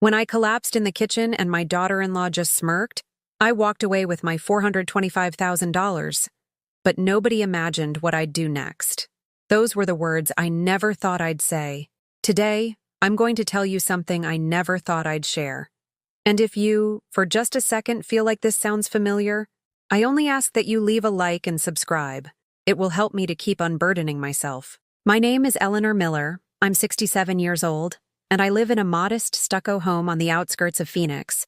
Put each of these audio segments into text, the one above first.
When I collapsed in the kitchen and my daughter-in-law just smirked, I walked away with my $425,000. But nobody imagined what I'd do next. Those were the words I never thought I'd say. Today, I'm going to tell you something I never thought I'd share. And if you, for just a second, feel like this sounds familiar, I only ask that you leave a like and subscribe. It will help me to keep unburdening myself. My name is Eleanor Miller. I'm 67 years old, and I live in a modest stucco home on the outskirts of Phoenix,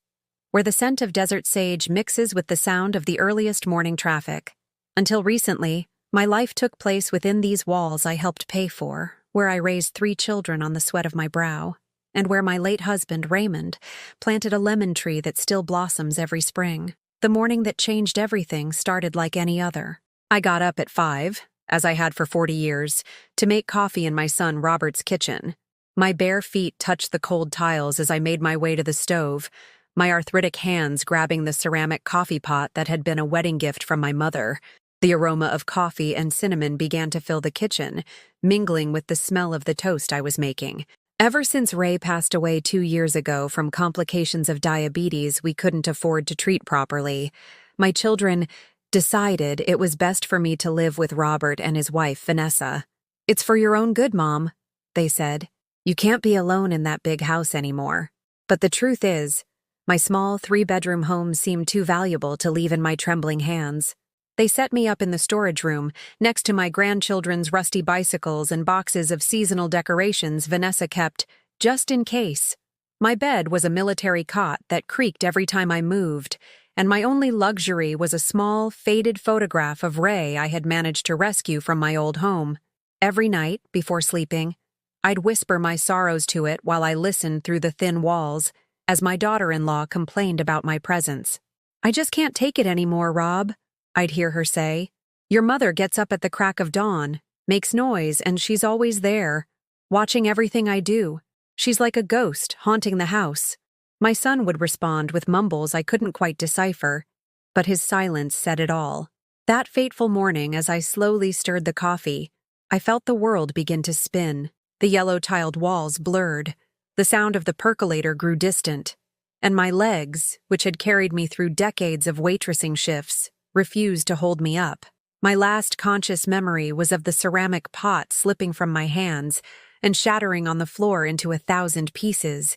where the scent of desert sage mixes with the sound of the earliest morning traffic. Until recently, my life took place within these walls I helped pay for, where I raised 3 children on the sweat of my brow, and where my late husband, Raymond, planted a lemon tree that still blossoms every spring. The morning that changed everything started like any other. I got up at 5, as I had for 40 years, to make coffee in my son Robert's kitchen. My bare feet touched the cold tiles as I made my way to the stove, my arthritic hands grabbing the ceramic coffee pot that had been a wedding gift from my mother. The aroma of coffee and cinnamon began to fill the kitchen, mingling with the smell of the toast I was making. Ever since Ray passed away 2 years ago from complications of diabetes we couldn't afford to treat properly, my children decided it was best for me to live with Robert and his wife, Vanessa. "It's for your own good, Mom," they said. "You can't be alone in that big house anymore." But the truth is, my small 3-bedroom home seemed too valuable to leave in my trembling hands. They set me up in the storage room, next to my grandchildren's rusty bicycles and boxes of seasonal decorations Vanessa kept, just in case. My bed was a military cot that creaked every time I moved, and my only luxury was a small, faded photograph of Ray I had managed to rescue from my old home. Every night, before sleeping, I'd whisper my sorrows to it while I listened through the thin walls, as my daughter-in-law complained about my presence. "I just can't take it anymore, Rob," I'd hear her say. "Your mother gets up at the crack of dawn, makes noise, and she's always there, watching everything I do. She's like a ghost haunting the house." My son would respond with mumbles I couldn't quite decipher, but his silence said it all. That fateful morning, as I slowly stirred the coffee, I felt the world begin to spin. The yellow-tiled walls blurred, the sound of the percolator grew distant, and my legs, which had carried me through decades of waitressing shifts, refused to hold me up. My last conscious memory was of the ceramic pot slipping from my hands and shattering on the floor into 1,000 pieces,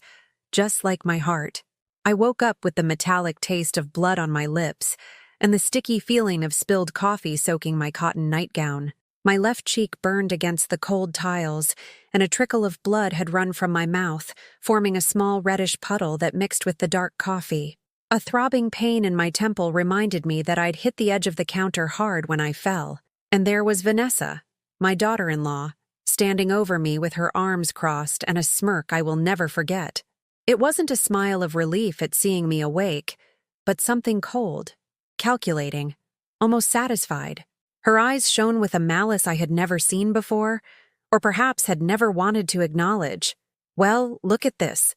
just like my heart. I woke up with the metallic taste of blood on my lips and the sticky feeling of spilled coffee soaking my cotton nightgown. My left cheek burned against the cold tiles, and a trickle of blood had run from my mouth, forming a small reddish puddle that mixed with the dark coffee. A throbbing pain in my temple reminded me that I'd hit the edge of the counter hard when I fell. And there was Vanessa, my daughter-in-law, standing over me with her arms crossed and a smirk I will never forget. It wasn't a smile of relief at seeing me awake, but something cold, calculating, almost satisfied. Her eyes shone with a malice I had never seen before, or perhaps had never wanted to acknowledge. "Well, look at this.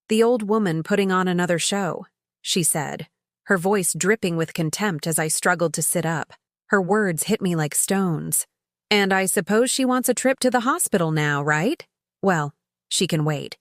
The old woman putting on another show," she said, her voice dripping with contempt as I struggled to sit up. Her words hit me like stones. "And I suppose she wants a trip to the hospital now, right? Well, she can wait.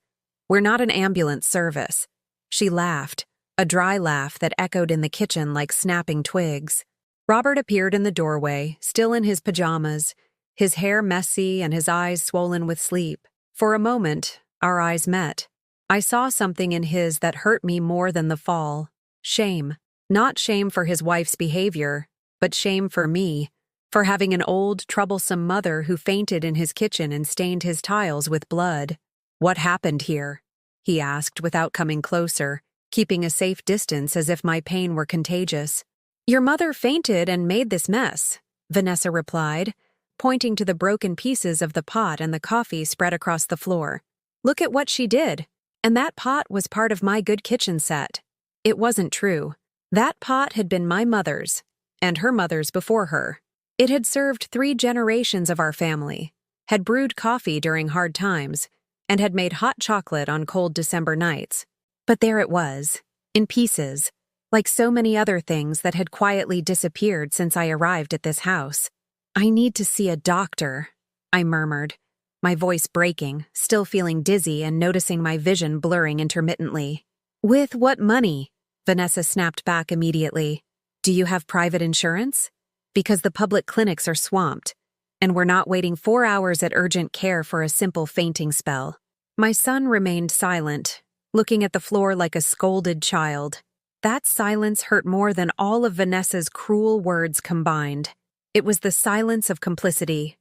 We're not an ambulance service." She laughed, a dry laugh that echoed in the kitchen like snapping twigs. Robert appeared in the doorway, still in his pajamas, his hair messy and his eyes swollen with sleep. For a moment, our eyes met. I saw something in his that hurt me more than the fall. Shame. Not shame for his wife's behavior, but shame for me, for having an old, troublesome mother who fainted in his kitchen and stained his tiles with blood. "What happened here?" he asked without coming closer, keeping a safe distance as if my pain were contagious. "Your mother fainted and made this mess," Vanessa replied, pointing to the broken pieces of the pot and the coffee spread across the floor. "Look at what she did. And that pot was part of my good kitchen set." It wasn't true. That pot had been my mother's, and her mother's before her. It had served 3 generations of our family, had brewed coffee during hard times, and had made hot chocolate on cold December nights. But there it was, in pieces, like so many other things that had quietly disappeared since I arrived at this house. "I need to see a doctor," I murmured, my voice breaking, still feeling dizzy and noticing my vision blurring intermittently. "With what money?" Vanessa snapped back immediately. "Do you have private insurance? Because the public clinics are swamped, and we're not waiting 4 hours at urgent care for a simple fainting spell." My son remained silent, looking at the floor like a scolded child. That silence hurt more than all of Vanessa's cruel words combined. It was the silence of complicity,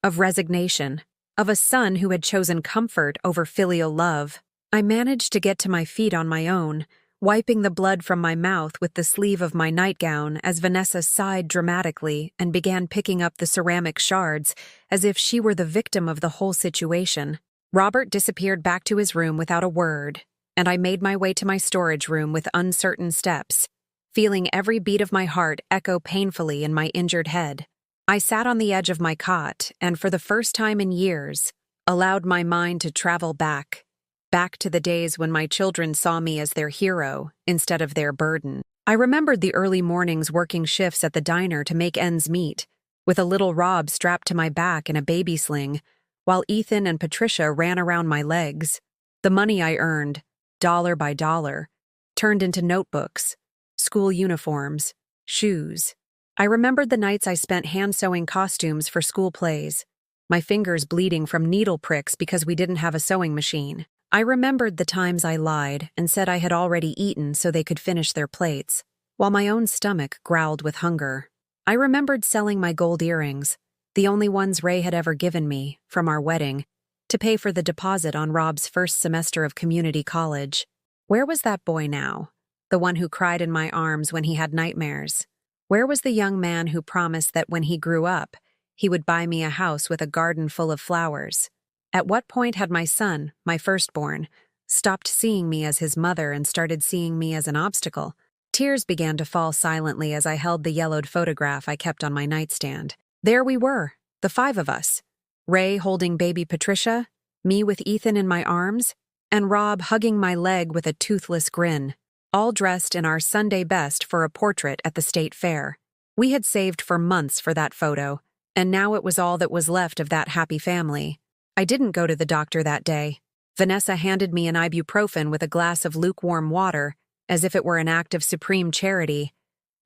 of resignation, of a son who had chosen comfort over filial love. I managed to get to my feet on my own, wiping the blood from my mouth with the sleeve of my nightgown as Vanessa sighed dramatically and began picking up the ceramic shards as if she were the victim of the whole situation. Robert disappeared back to his room without a word, and I made my way to my storage room with uncertain steps, feeling every beat of my heart echo painfully in my injured head. I sat on the edge of my cot and, for the first time in years, allowed my mind to travel back to the days when my children saw me as their hero instead of their burden. I remembered the early mornings working shifts at the diner to make ends meet, with a little Rob strapped to my back in a baby sling, while Ethan and Patricia ran around my legs. The money I earned, dollar by dollar, turned into notebooks, school uniforms, shoes. I remembered the nights I spent hand-sewing costumes for school plays, my fingers bleeding from needle pricks because we didn't have a sewing machine. I remembered the times I lied and said I had already eaten so they could finish their plates, while my own stomach growled with hunger. I remembered selling my gold earrings, the only ones Ray had ever given me, from our wedding, to pay for the deposit on Rob's first semester of community college. Where was that boy now? The one who cried in my arms when he had nightmares? Where was the young man who promised that when he grew up, he would buy me a house with a garden full of flowers? At what point had my son, my firstborn, stopped seeing me as his mother and started seeing me as an obstacle? Tears began to fall silently as I held the yellowed photograph I kept on my nightstand. There we were, the 5 of us. Ray holding baby Patricia, me with Ethan in my arms, and Rob hugging my leg with a toothless grin, all dressed in our Sunday best for a portrait at the state fair. We had saved for months for that photo, and now it was all that was left of that happy family. I didn't go to the doctor that day. Vanessa handed me an ibuprofen with a glass of lukewarm water, as if it were an act of supreme charity,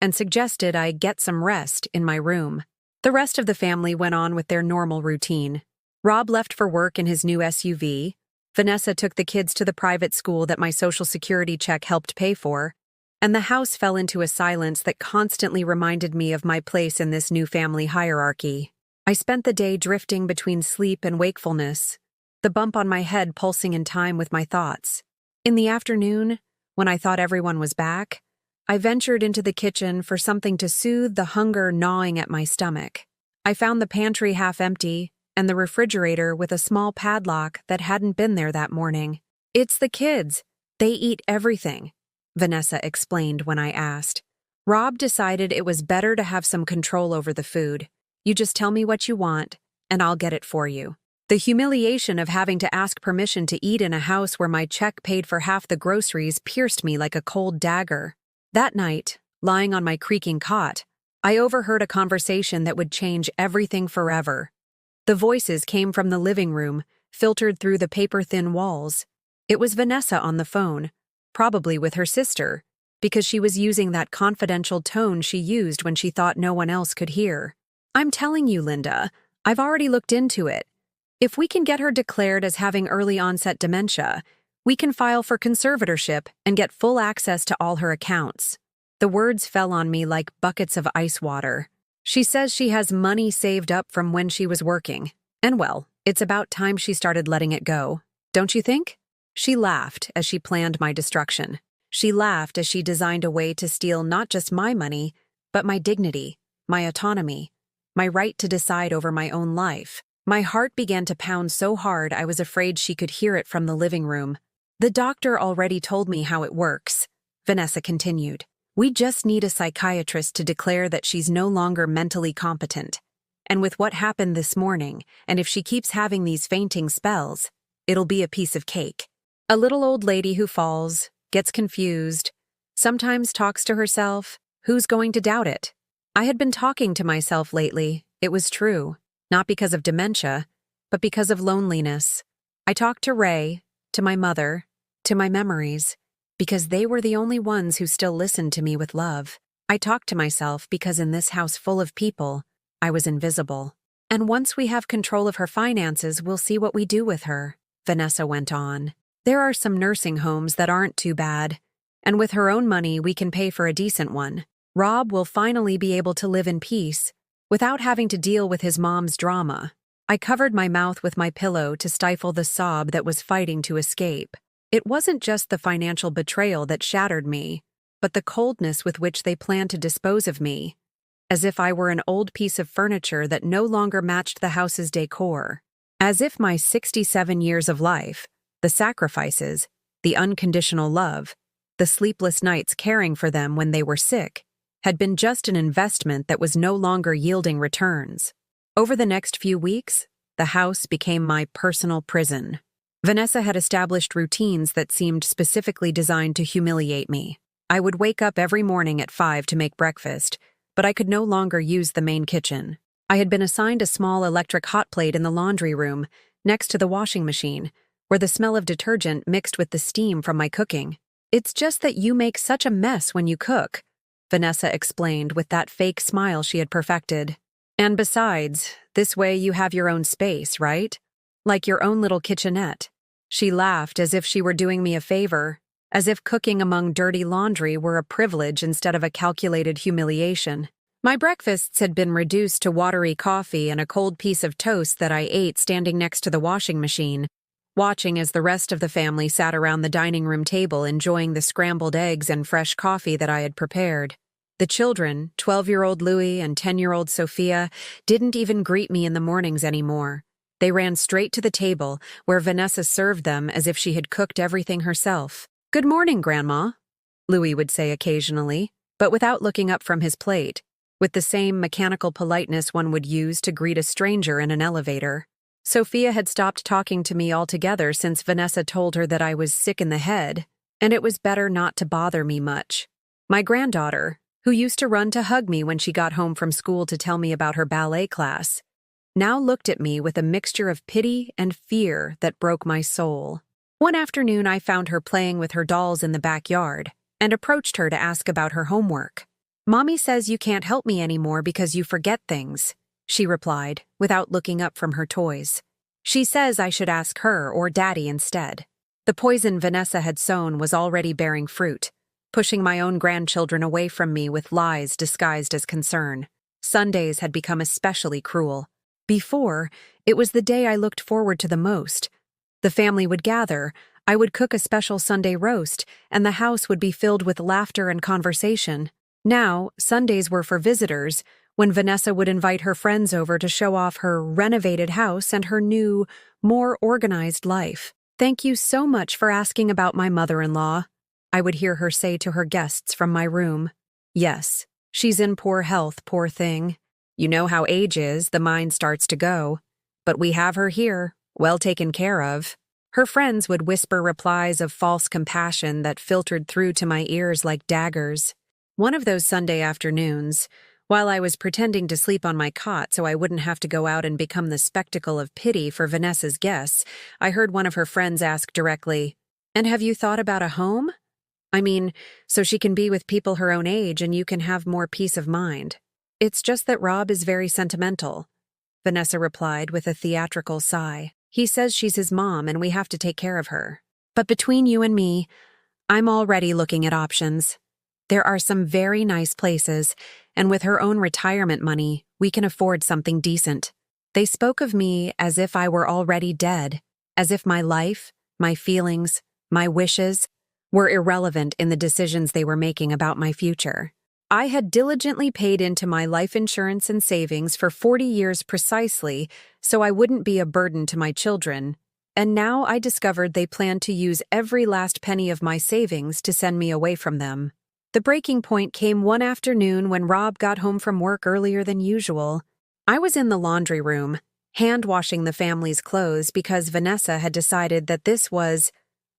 and suggested I get some rest in my room. The rest of the family went on with their normal routine. Rob left for work in his new SUV. Vanessa took the kids to the private school that my Social Security check helped pay for, and the house fell into a silence that constantly reminded me of my place in this new family hierarchy. I spent the day drifting between sleep and wakefulness, the bump on my head pulsing in time with my thoughts. In the afternoon, when I thought everyone was back, I ventured into the kitchen for something to soothe the hunger gnawing at my stomach. I found the pantry half empty and the refrigerator with a small padlock that hadn't been there that morning. "It's the kids. They eat everything," Vanessa explained when I asked. "Rob decided it was better to have some control over the food. You just tell me what you want, and I'll get it for you." The humiliation of having to ask permission to eat in a house where my check paid for half the groceries pierced me like a cold dagger. That night, lying on my creaking cot, I overheard a conversation that would change everything forever. The voices came from the living room, filtered through the paper-thin walls. It was Vanessa on the phone, probably with her sister, because she was using that confidential tone she used when she thought no one else could hear. "I'm telling you, Linda, I've already looked into it. If we can get her declared as having early-onset dementia, we can file for conservatorship and get full access to all her accounts." The words fell on me like buckets of ice water. "She says she has money saved up from when she was working. And well, it's about time she started letting it go. Don't you think?" She laughed as she planned my destruction. She laughed as she designed a way to steal not just my money, but my dignity, my autonomy, my right to decide over my own life. My heart began to pound so hard I was afraid she could hear it from the living room. "The doctor already told me how it works," Vanessa continued. "We just need a psychiatrist to declare that she's no longer mentally competent. And with what happened this morning, and if she keeps having these fainting spells, it'll be a piece of cake. A little old lady who falls, gets confused, sometimes talks to herself. Who's going to doubt it?" I had been talking to myself lately. It was true. Not because of dementia, but because of loneliness. I talked to Ray, to my mother, to my memories, because they were the only ones who still listened to me with love. I talked to myself because in this house full of people, I was invisible. And once we have control of her finances, we'll see what we do with her, Vanessa went on. There are some nursing homes that aren't too bad, and with her own money, we can pay for a decent one. Rob will finally be able to live in peace without having to deal with his mom's drama. I covered my mouth with my pillow to stifle the sob that was fighting to escape. It wasn't just the financial betrayal that shattered me, but the coldness with which they planned to dispose of me, as if I were an old piece of furniture that no longer matched the house's decor. As if my 67 years of life, the sacrifices, the unconditional love, the sleepless nights caring for them when they were sick, had been just an investment that was no longer yielding returns. Over the next few weeks, the house became my personal prison. Vanessa had established routines that seemed specifically designed to humiliate me. I would wake up every morning at 5 to make breakfast, but I could no longer use the main kitchen. I had been assigned a small electric hot plate in the laundry room, next to the washing machine, where the smell of detergent mixed with the steam from my cooking. "It's just that you make such a mess when you cook," Vanessa explained with that fake smile she had perfected. "And besides, this way you have your own space, right? Like your own little kitchenette." She laughed as if she were doing me a favor, as if cooking among dirty laundry were a privilege instead of a calculated humiliation. My breakfasts had been reduced to watery coffee and a cold piece of toast that I ate standing next to the washing machine, watching as the rest of the family sat around the dining room table enjoying the scrambled eggs and fresh coffee that I had prepared. The children, 12-year-old Louis and 10-year-old Sophia, didn't even greet me in the mornings anymore. They ran straight to the table, where Vanessa served them as if she had cooked everything herself. "Good morning, Grandma," Louis would say occasionally, but without looking up from his plate, with the same mechanical politeness one would use to greet a stranger in an elevator. Sophia had stopped talking to me altogether since Vanessa told her that I was sick in the head, and it was better not to bother me much. My granddaughter, who used to run to hug me when she got home from school to tell me about her ballet class, now looked at me with a mixture of pity and fear that broke my soul. One afternoon, I found her playing with her dolls in the backyard and approached her to ask about her homework. "Mommy says you can't help me anymore because you forget things," she replied, without looking up from her toys. "She says I should ask her or Daddy instead." The poison Vanessa had sown was already bearing fruit, pushing my own grandchildren away from me with lies disguised as concern. Sundays had become especially cruel. Before, it was the day I looked forward to the most. The family would gather, I would cook a special Sunday roast, and the house would be filled with laughter and conversation. Now, Sundays were for visitors, when Vanessa would invite her friends over to show off her renovated house and her new, more organized life. "Thank you so much for asking about my mother-in-law," I would hear her say to her guests from my room. "Yes, she's in poor health, poor thing. You know how age is, the mind starts to go. But we have her here, well taken care of." Her friends would whisper replies of false compassion that filtered through to my ears like daggers. One of those Sunday afternoons, while I was pretending to sleep on my cot so I wouldn't have to go out and become the spectacle of pity for Vanessa's guests, I heard one of her friends ask directly, "And have you thought about a home? I mean, so she can be with people her own age and you can have more peace of mind." "It's just that Rob is very sentimental," Vanessa replied with a theatrical sigh. "He says she's his mom and we have to take care of her. But between you and me, I'm already looking at options. There are some very nice places, and with her own retirement money, we can afford something decent." They spoke of me as if I were already dead, as if my life, my feelings, my wishes were irrelevant in the decisions they were making about my future. I had diligently paid into my life insurance and savings for 40 years precisely so I wouldn't be a burden to my children, and now I discovered they planned to use every last penny of my savings to send me away from them. The breaking point came one afternoon when Rob got home from work earlier than usual. I was in the laundry room, hand-washing the family's clothes because Vanessa had decided that this was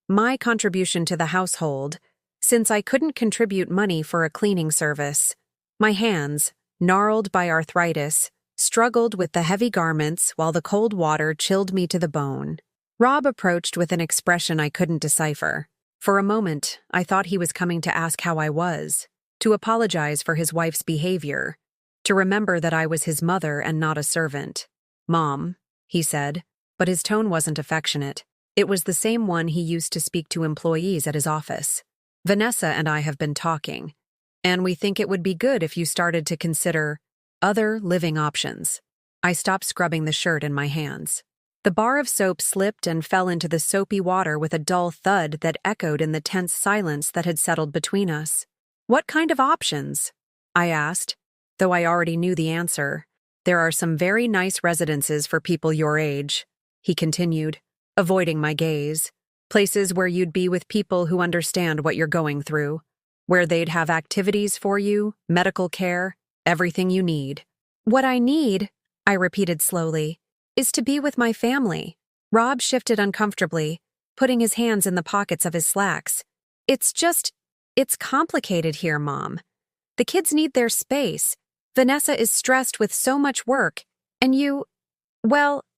my contribution to the household, since I couldn't contribute money for a cleaning service. My hands, gnarled by arthritis, struggled with the heavy garments while the cold water chilled me to the bone. Rob approached with an expression I couldn't decipher. For a moment, I thought he was coming to ask how I was, to apologize for his wife's behavior, to remember that I was his mother and not a servant. "Mom," he said, but his tone wasn't affectionate. It was the same one he used to speak to employees at his office. "Vanessa and I have been talking, and we think it would be good if you started to consider other living options." I stopped scrubbing the shirt in my hands. The bar of soap slipped and fell into the soapy water with a dull thud that echoed in the tense silence that had settled between us. "What kind of options?" I asked, though I already knew the answer. "There are some very nice residences for people your age," he continued, avoiding my gaze. "Places where you'd be with people who understand what you're going through, where they'd have activities for you, medical care, everything you need." "What I need," I repeated slowly, "is to be with my family." Rob shifted uncomfortably, putting his hands in the pockets of his slacks. It's complicated here, Mom. The kids need their space. Vanessa is stressed with so much work, and you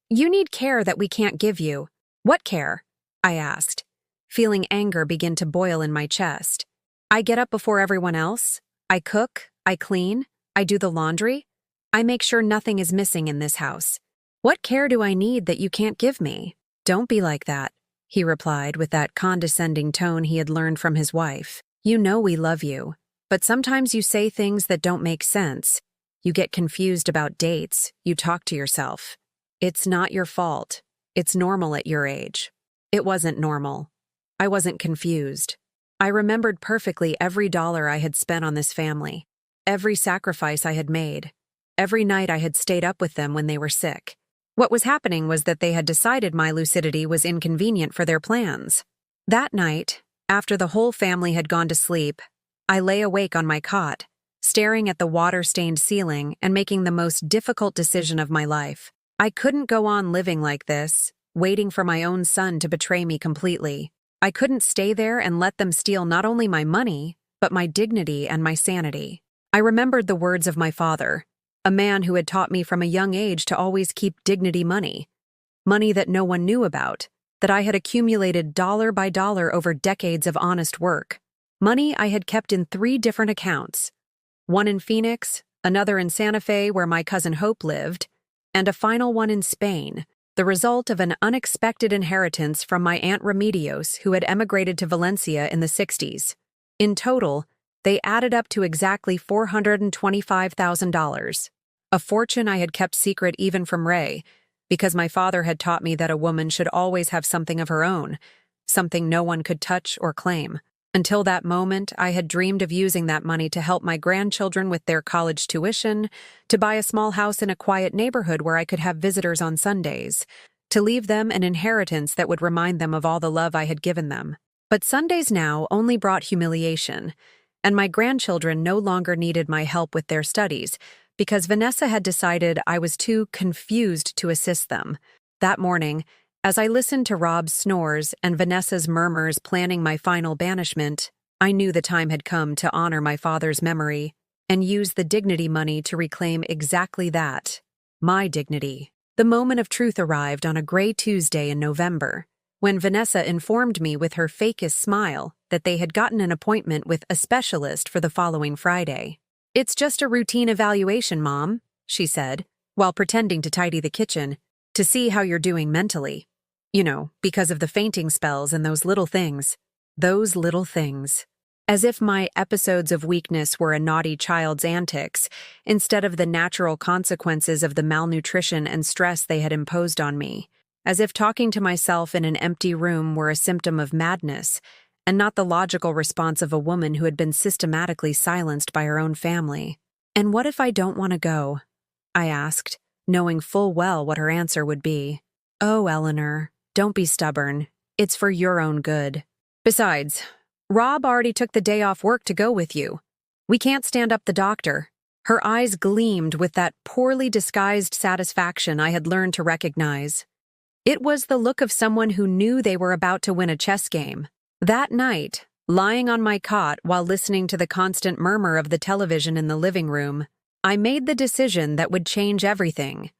need care that we can't give you." "What care?" I asked, feeling anger begin to boil in my chest. "I get up before everyone else. I cook, I clean, I do the laundry. I make sure nothing is missing in this house. What care do I need that you can't give me?" "Don't be like that," he replied with that condescending tone he had learned from his wife. "You know we love you, but sometimes you say things that don't make sense. You get confused about dates, you talk to yourself. It's not your fault. It's normal at your age." It wasn't normal. I wasn't confused. I remembered perfectly every dollar I had spent on this family, every sacrifice I had made, every night I had stayed up with them when they were sick. What was happening was that they had decided my lucidity was inconvenient for their plans. That night, after the whole family had gone to sleep, I lay awake on my cot, staring at the water-stained ceiling and making the most difficult decision of my life. I couldn't go on living like this, waiting for my own son to betray me completely. I couldn't stay there and let them steal not only my money, but my dignity and my sanity. I remembered the words of my father, a man who had taught me from a young age to always keep dignity money that no one knew about, that I had accumulated dollar by dollar over decades of honest work. Money I had kept in 3 different accounts, one in Phoenix, another in Santa Fe where my cousin Hope lived, and a final one in Spain, the result of an unexpected inheritance from my Aunt Remedios, who had emigrated to Valencia in the 60s. In total, they added up to exactly $425,000, a fortune I had kept secret even from Ray, because my father had taught me that a woman should always have something of her own, something no one could touch or claim. Until that moment, I had dreamed of using that money to help my grandchildren with their college tuition, to buy a small house in a quiet neighborhood where I could have visitors on Sundays, to leave them an inheritance that would remind them of all the love I had given them. But Sundays now only brought humiliation, and my grandchildren no longer needed my help with their studies, because Vanessa had decided I was too confused to assist them. That morning, as I listened to Rob's snores and Vanessa's murmurs planning my final banishment, I knew the time had come to honor my father's memory and use the dignity money to reclaim exactly that, my dignity. The moment of truth arrived on a gray Tuesday in November, when Vanessa informed me with her fakest smile that they had gotten an appointment with a specialist for the following Friday. "It's just a routine evaluation, Mom," she said, while pretending to tidy the kitchen, "to see how you're doing mentally. You know, because of the fainting spells and those little things. Those little things." As if my episodes of weakness were a naughty child's antics, instead of the natural consequences of the malnutrition and stress they had imposed on me. As if talking to myself in an empty room were a symptom of madness, and not the logical response of a woman who had been systematically silenced by her own family. "And what if I don't want to go?" I asked, knowing full well what her answer would be. "Oh, Eleanor, don't be stubborn. It's for your own good. Besides, Rob already took the day off work to go with you. We can't stand up the doctor." Her eyes gleamed with that poorly disguised satisfaction I had learned to recognize. It was the look of someone who knew they were about to win a chess game. That night, lying on my cot while listening to the constant murmur of the television in the living room, I made the decision that would change everything.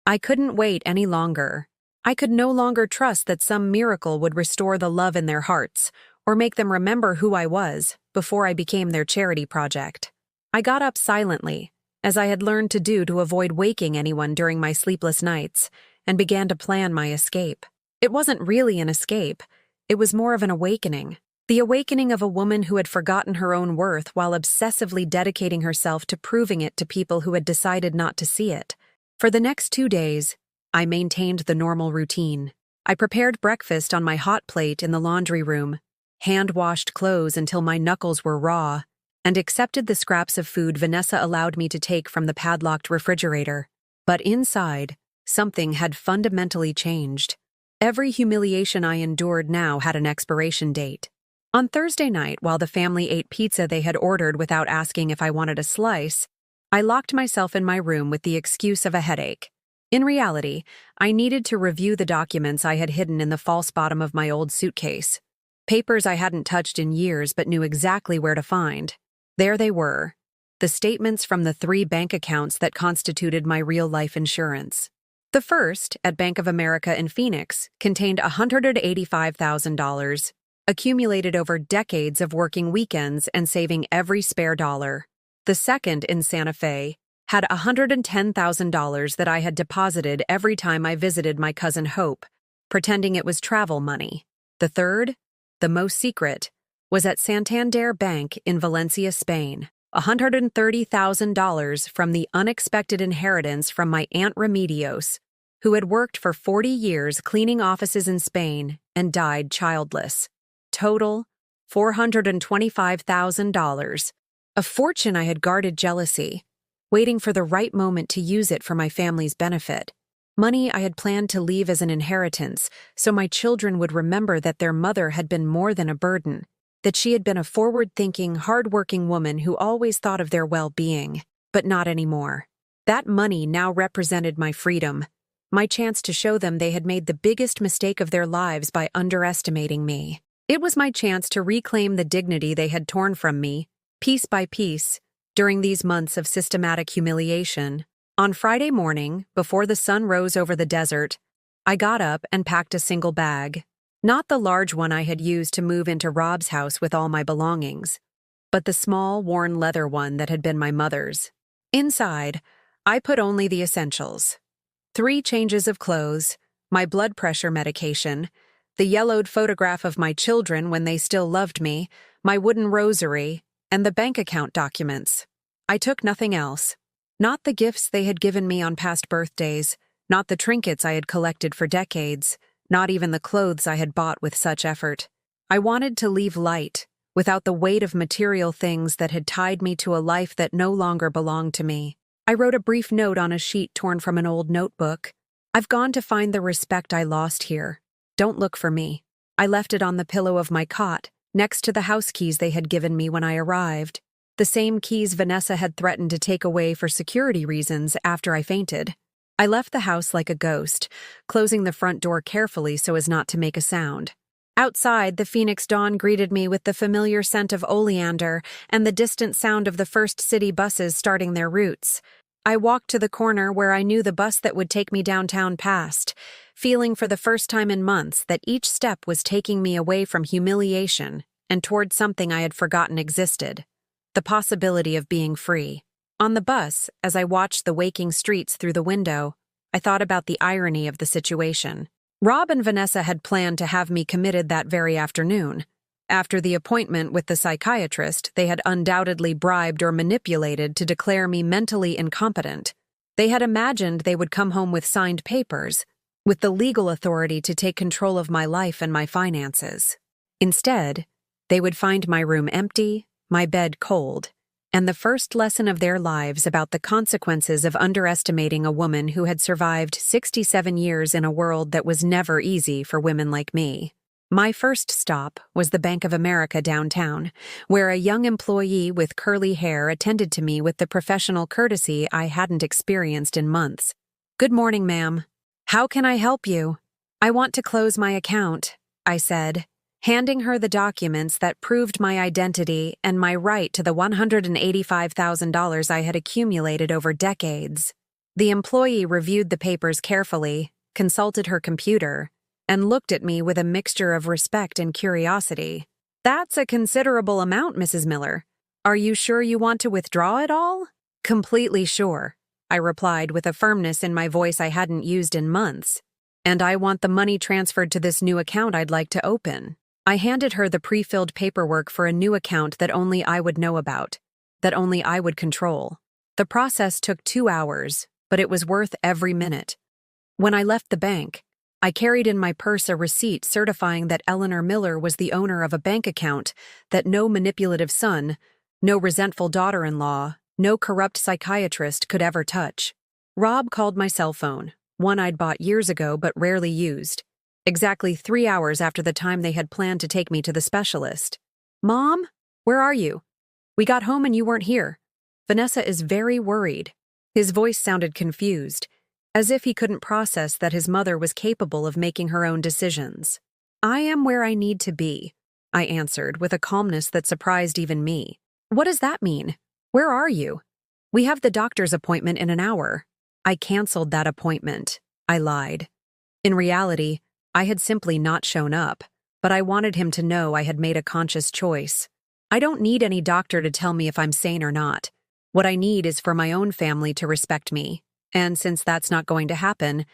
I couldn't wait any longer. I could no longer trust that some miracle would restore the love in their hearts, or make them remember who I was before I became their charity project. I got up silently, as I had learned to do to avoid waking anyone during my sleepless nights, and began to plan my escape. It wasn't really an escape. It was more of an awakening. The awakening of a woman who had forgotten her own worth while obsessively dedicating herself to proving it to people who had decided not to see it. For the next 2 days, I maintained the normal routine. I prepared breakfast on my hot plate in the laundry room, hand-washed clothes until my knuckles were raw, and accepted the scraps of food Vanessa allowed me to take from the padlocked refrigerator. But inside, something had fundamentally changed. Every humiliation I endured now had an expiration date. On Thursday night, while the family ate pizza they had ordered without asking if I wanted a slice, I locked myself in my room with the excuse of a headache. In reality, I needed to review the documents I had hidden in the false bottom of my old suitcase. Papers I hadn't touched in years but knew exactly where to find. There they were, the statements from the 3 bank accounts that constituted my real-life insurance. The first, at Bank of America in Phoenix, contained $185,000, accumulated over decades of working weekends and saving every spare dollar. The second, in Santa Fe, had $110,000 that I had deposited every time I visited my cousin Hope, pretending it was travel money. The third, the most secret, was at Santander Bank in Valencia, Spain, $130,000 from the unexpected inheritance from my Aunt Remedios, who had worked for 40 years cleaning offices in Spain and died childless. Total, $425,000. A fortune I had guarded jealousy, waiting for the right moment to use it for my family's benefit. Money I had planned to leave as an inheritance, so my children would remember that their mother had been more than a burden, that she had been a forward-thinking, hard-working woman who always thought of their well-being, but not anymore. That money now represented my freedom, my chance to show them they had made the biggest mistake of their lives by underestimating me. It was my chance to reclaim the dignity they had torn from me, piece by piece, during these months of systematic humiliation. On Friday morning, before the sun rose over the desert, I got up and packed a single bag. Not the large one I had used to move into Rob's house with all my belongings, but the small, worn leather one that had been my mother's. Inside, I put only the essentials. 3 changes of clothes, my blood pressure medication, the yellowed photograph of my children when they still loved me, my wooden rosary, and the bank account documents. I took nothing else. Not the gifts they had given me on past birthdays, not the trinkets I had collected for decades, not even the clothes I had bought with such effort. I wanted to leave light, without the weight of material things that had tied me to a life that no longer belonged to me. I wrote a brief note on a sheet torn from an old notebook. I've gone to find the respect I lost here. Don't look for me. I left it on the pillow of my cot, next to the house keys they had given me when I arrived. The same keys Vanessa had threatened to take away for security reasons after I fainted. I left the house like a ghost, closing the front door carefully so as not to make a sound. Outside, the Phoenix dawn greeted me with the familiar scent of oleander and the distant sound of the first city buses starting their routes. I walked to the corner where I knew the bus that would take me downtown passed, feeling for the first time in months that each step was taking me away from humiliation and toward something I had forgotten existed, the possibility of being free. On the bus, as I watched the waking streets through the window, I thought about the irony of the situation. Rob and Vanessa had planned to have me committed that very afternoon. After the appointment with the psychiatrist, they had undoubtedly bribed or manipulated to declare me mentally incompetent. They had imagined they would come home with signed papers, with the legal authority to take control of my life and my finances. Instead, they would find my room empty, my bed cold, and the first lesson of their lives about the consequences of underestimating a woman who had survived 67 years in a world that was never easy for women like me. My first stop was the Bank of America downtown, where a young employee with curly hair attended to me with the professional courtesy I hadn't experienced in months. "Good morning, ma'am. How can I help you?" "I want to close my account," I said, handing her the documents that proved my identity and my right to the $185,000 I had accumulated over decades. The employee reviewed the papers carefully, consulted her computer, and looked at me with a mixture of respect and curiosity. "That's a considerable amount, Mrs. Miller. Are you sure you want to withdraw it all?" "Completely sure," I replied with a firmness in my voice I hadn't used in months. "And I want the money transferred to this new account I'd like to open." I handed her the pre-filled paperwork for a new account that only I would know about, that only I would control. The process took 2 hours, but it was worth every minute. When I left the bank, I carried in my purse a receipt certifying that Eleanor Miller was the owner of a bank account that no manipulative son, no resentful daughter-in-law, no corrupt psychiatrist could ever touch. Rob called my cell phone, one I'd bought years ago but rarely used, exactly 3 hours after the time they had planned to take me to the specialist. "Mom, where are you? We got home and you weren't here. Vanessa is very worried." His voice sounded confused, as if he couldn't process that his mother was capable of making her own decisions. "I am where I need to be," I answered with a calmness that surprised even me. "What does that mean? Where are you?" "We have the doctor's appointment in an hour." "I canceled that appointment," I lied. In reality, I had simply not shown up, but I wanted him to know I had made a conscious choice. I don't need any doctor to tell me if I'm sane or not. What I need is for my own family to respect me, and since that's not going to happen,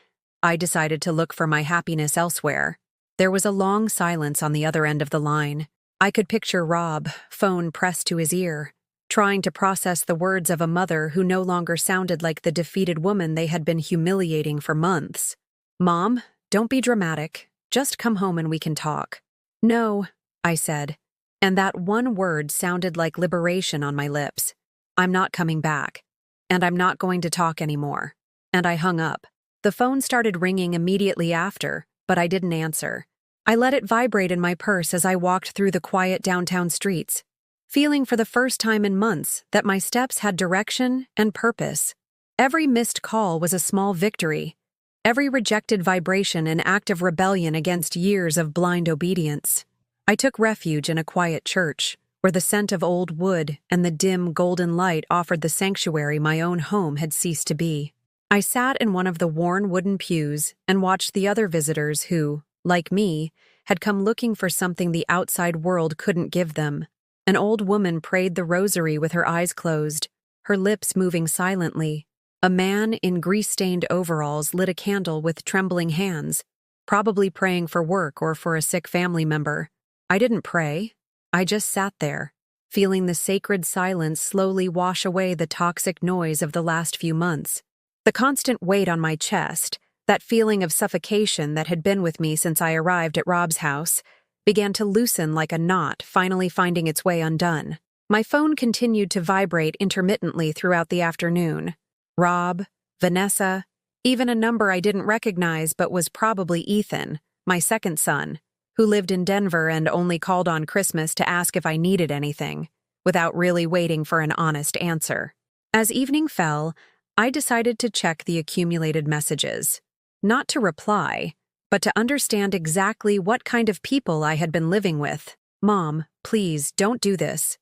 I decided to look for my happiness elsewhere. There was a long silence on the other end of the line. I could picture Rob, phone pressed to his ear, trying to process the words of a mother who no longer sounded like the defeated woman they had been humiliating for months. "Mom, don't be dramatic. Just come home and we can talk." "No," I said, and that one word sounded like liberation on my lips. "I'm not coming back, and I'm not going to talk anymore." And I hung up. The phone started ringing immediately after, but I didn't answer. I let it vibrate in my purse as I walked through the quiet downtown streets, feeling for the first time in months that my steps had direction and purpose. Every missed call was a small victory, every rejected vibration an act of rebellion against years of blind obedience. I took refuge in a quiet church, where the scent of old wood and the dim golden light offered the sanctuary my own home had ceased to be. I sat in one of the worn wooden pews and watched the other visitors who, like me, had come looking for something the outside world couldn't give them. An old woman prayed the rosary with her eyes closed, her lips moving silently. A man in grease-stained overalls lit a candle with trembling hands, probably praying for work or for a sick family member. I didn't pray. I just sat there, feeling the sacred silence slowly wash away the toxic noise of the last few months. The constant weight on my chest, that feeling of suffocation that had been with me since I arrived at Rob's house, began to loosen like a knot finally finding its way undone. My phone continued to vibrate intermittently throughout the afternoon. Rob, Vanessa, even a number I didn't recognize but was probably Ethan, my second son, who lived in Denver and only called on Christmas to ask if I needed anything, without really waiting for an honest answer. As evening fell, I decided to check the accumulated messages. Not to reply, but to understand exactly what kind of people I had been living with. "Mom, please, don't do this.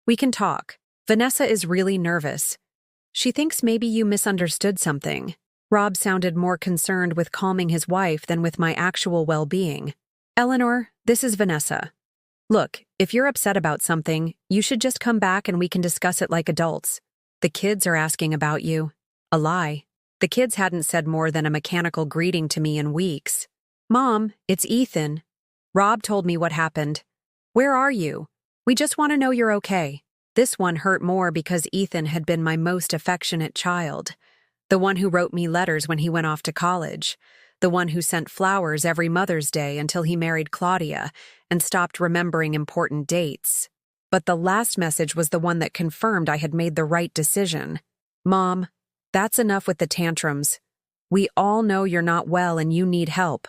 We can talk. Vanessa is really nervous. She thinks maybe you misunderstood something." Rob sounded more concerned with calming his wife than with my actual well-being. "Eleanor, this is Vanessa. Look, if you're upset about something, you should just come back and we can discuss it like adults. The kids are asking about you." A lie. The kids hadn't said more than a mechanical greeting to me in weeks. "Mom, it's Ethan. Rob told me what happened. Where are you? We just want to know you're okay." This one hurt more because Ethan had been my most affectionate child, the one who wrote me letters when he went off to college, the one who sent flowers every Mother's Day until he married Claudia and stopped remembering important dates. But the last message was the one that confirmed I had made the right decision. "Mom, that's enough with the tantrums. We all know you're not well and you need help.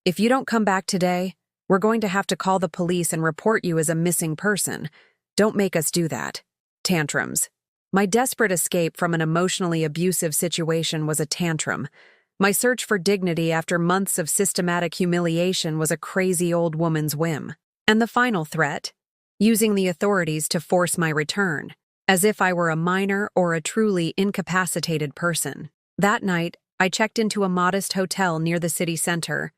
If you don't come back today, we're going to have to call the police and report you as a missing person. Don't make us do that." Tantrums. My desperate escape from an emotionally abusive situation was a tantrum. My search for dignity after months of systematic humiliation was a crazy old woman's whim. And the final threat, using the authorities to force my return, as if I were a minor or a truly incapacitated person. That night, I checked into a modest hotel near the city center,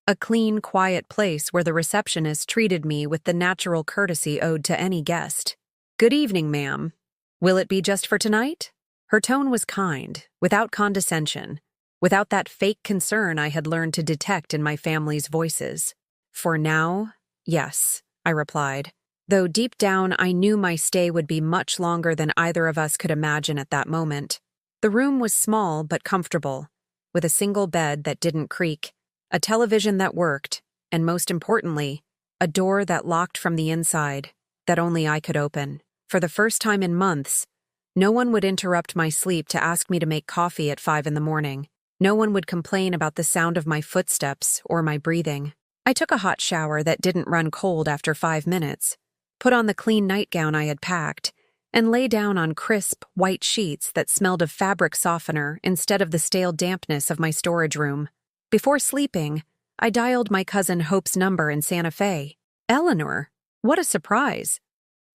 a clean, quiet place where the receptionist treated me with the natural courtesy owed to any guest. "Good evening, ma'am. Will it be just for tonight?" Her tone was kind, without condescension, without that fake concern I had learned to detect in my family's voices. "For now, yes," I replied, though deep down I knew my stay would be much longer than either of us could imagine at that moment. The room was small but comfortable, with a single bed that didn't creak, a television that worked, and most importantly, a door that locked from the inside, that only I could open. For the first time in months, no one would interrupt my sleep to ask me to make coffee at 5 in the morning. No one would complain about the sound of my footsteps or my breathing. I took a hot shower that didn't run cold after 5 minutes, put on the clean nightgown I had packed, and lay down on crisp, white sheets that smelled of fabric softener instead of the stale dampness of my storage room. Before sleeping, I dialed my cousin Hope's number in Santa Fe. "Eleanor, what a surprise.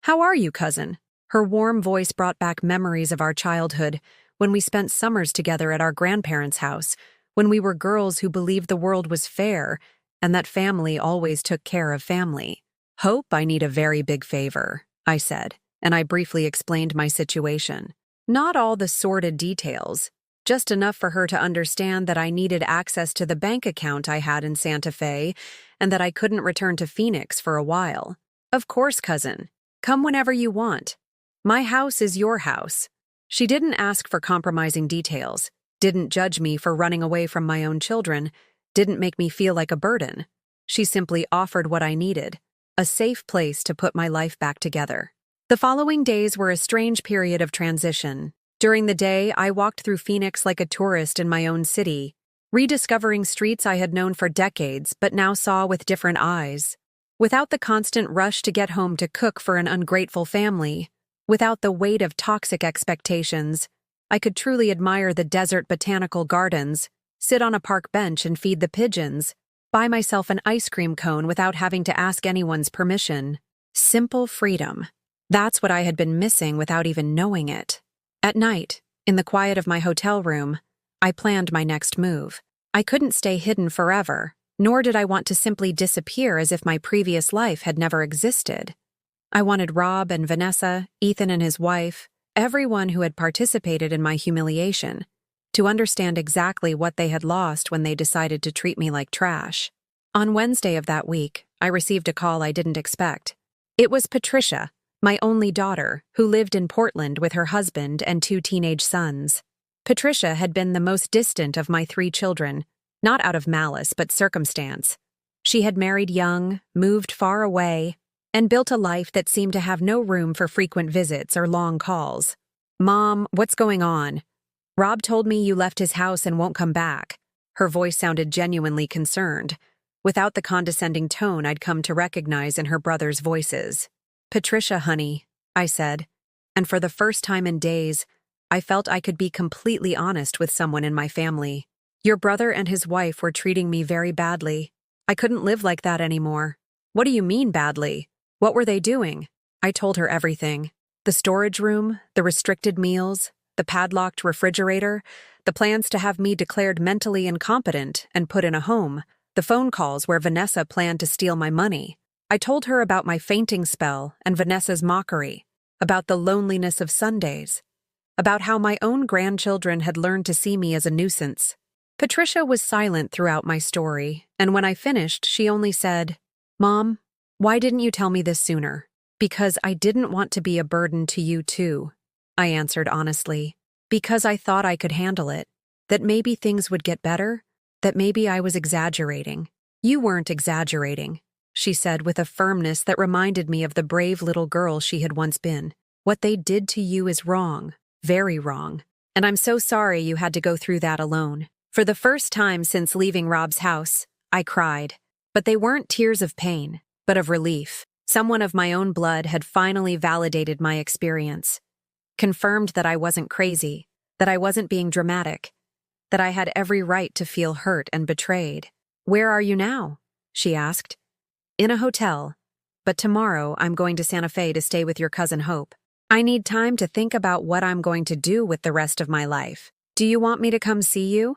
How are you, cousin?" Her warm voice brought back memories of our childhood, when we spent summers together at our grandparents' house, when we were girls who believed the world was fair and that family always took care of family. "Hope, I need a very big favor," I said, and I briefly explained my situation. Not all the sordid details, just enough for her to understand that I needed access to the bank account I had in Santa Fe and that I couldn't return to Phoenix for a while. "Of course, cousin. Come whenever you want. My house is your house." She didn't ask for compromising details, didn't judge me for running away from my own children, didn't make me feel like a burden. She simply offered what I needed, a safe place to put my life back together. The following days were a strange period of transition. During the day, I walked through Phoenix like a tourist in my own city, rediscovering streets I had known for decades but now saw with different eyes. Without the constant rush to get home to cook for an ungrateful family, without the weight of toxic expectations, I could truly admire the desert botanical gardens, sit on a park bench and feed the pigeons, buy myself an ice cream cone without having to ask anyone's permission. Simple freedom. That's what I had been missing without even knowing it. At night, in the quiet of my hotel room, I planned my next move. I couldn't stay hidden forever, nor did I want to simply disappear as if my previous life had never existed. I wanted Rob and Vanessa, Ethan and his wife, everyone who had participated in my humiliation, to understand exactly what they had lost when they decided to treat me like trash. On Wednesday of that week, I received a call I didn't expect. It was Patricia, my only daughter, who lived in Portland with her husband and 2 teenage sons. Patricia had been the most distant of my 3 children, not out of malice but circumstance. She had married young, moved far away, and built a life that seemed to have no room for frequent visits or long calls. "Mom, what's going on? Rob told me you left his house and won't come back." Her voice sounded genuinely concerned, without the condescending tone I'd come to recognize in her brother's voices. "Patricia, honey," I said, and for the first time in days, I felt I could be completely honest with someone in my family. "Your brother and his wife were treating me very badly. I couldn't live like that anymore." "What do you mean badly? What were they doing?" I told her everything. The storage room, the restricted meals, the padlocked refrigerator, the plans to have me declared mentally incompetent and put in a home, the phone calls where Vanessa planned to steal my money. I told her about my fainting spell and Vanessa's mockery, about the loneliness of Sundays, about how my own grandchildren had learned to see me as a nuisance. Patricia was silent throughout my story, and when I finished, she only said, "Mom, why didn't you tell me this sooner?" "Because I didn't want to be a burden to you too," I answered honestly. "Because I thought I could handle it, that maybe things would get better, that maybe I was exaggerating." "You weren't exaggerating," she said with a firmness that reminded me of the brave little girl she had once been. "What they did to you is wrong, very wrong, and I'm so sorry you had to go through that alone." For the first time since leaving Rob's house, I cried. But they weren't tears of pain, but of relief. Someone of my own blood had finally validated my experience, confirmed that I wasn't crazy, that I wasn't being dramatic, that I had every right to feel hurt and betrayed. "Where are you now?" she asked. "In a hotel. but tomorrow I'm going to Santa Fe to stay with your cousin Hope. I need time to think about what I'm going to do with the rest of my life. Do you want me to come see you?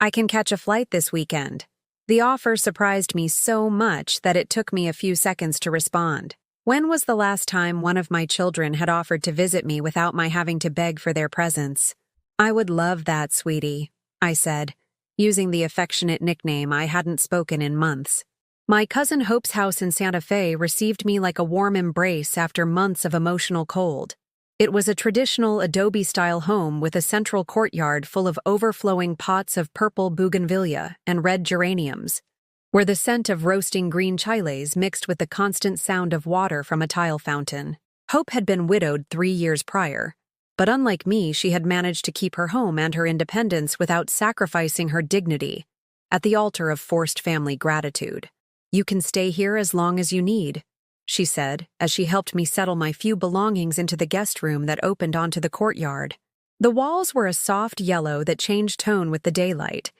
I can catch a flight this weekend." The offer surprised me so much that it took me a few seconds to respond. When was the last time one of my children had offered to visit me without my having to beg for their presence? "I would love that, sweetie," I said, using the affectionate nickname I hadn't spoken in months. My cousin Hope's house in Santa Fe received me like a warm embrace after months of emotional cold. It was a traditional adobe-style home with a central courtyard full of overflowing pots of purple bougainvillea and red geraniums, where the scent of roasting green chiles mixed with the constant sound of water from a tile fountain. Hope had been widowed 3 years prior, but unlike me, she had managed to keep her home and her independence without sacrificing her dignity at the altar of forced family gratitude. "You can stay here as long as you need," she said, as she helped me settle my few belongings into the guest room that opened onto the courtyard. The walls were a soft yellow that changed tone with the daylight,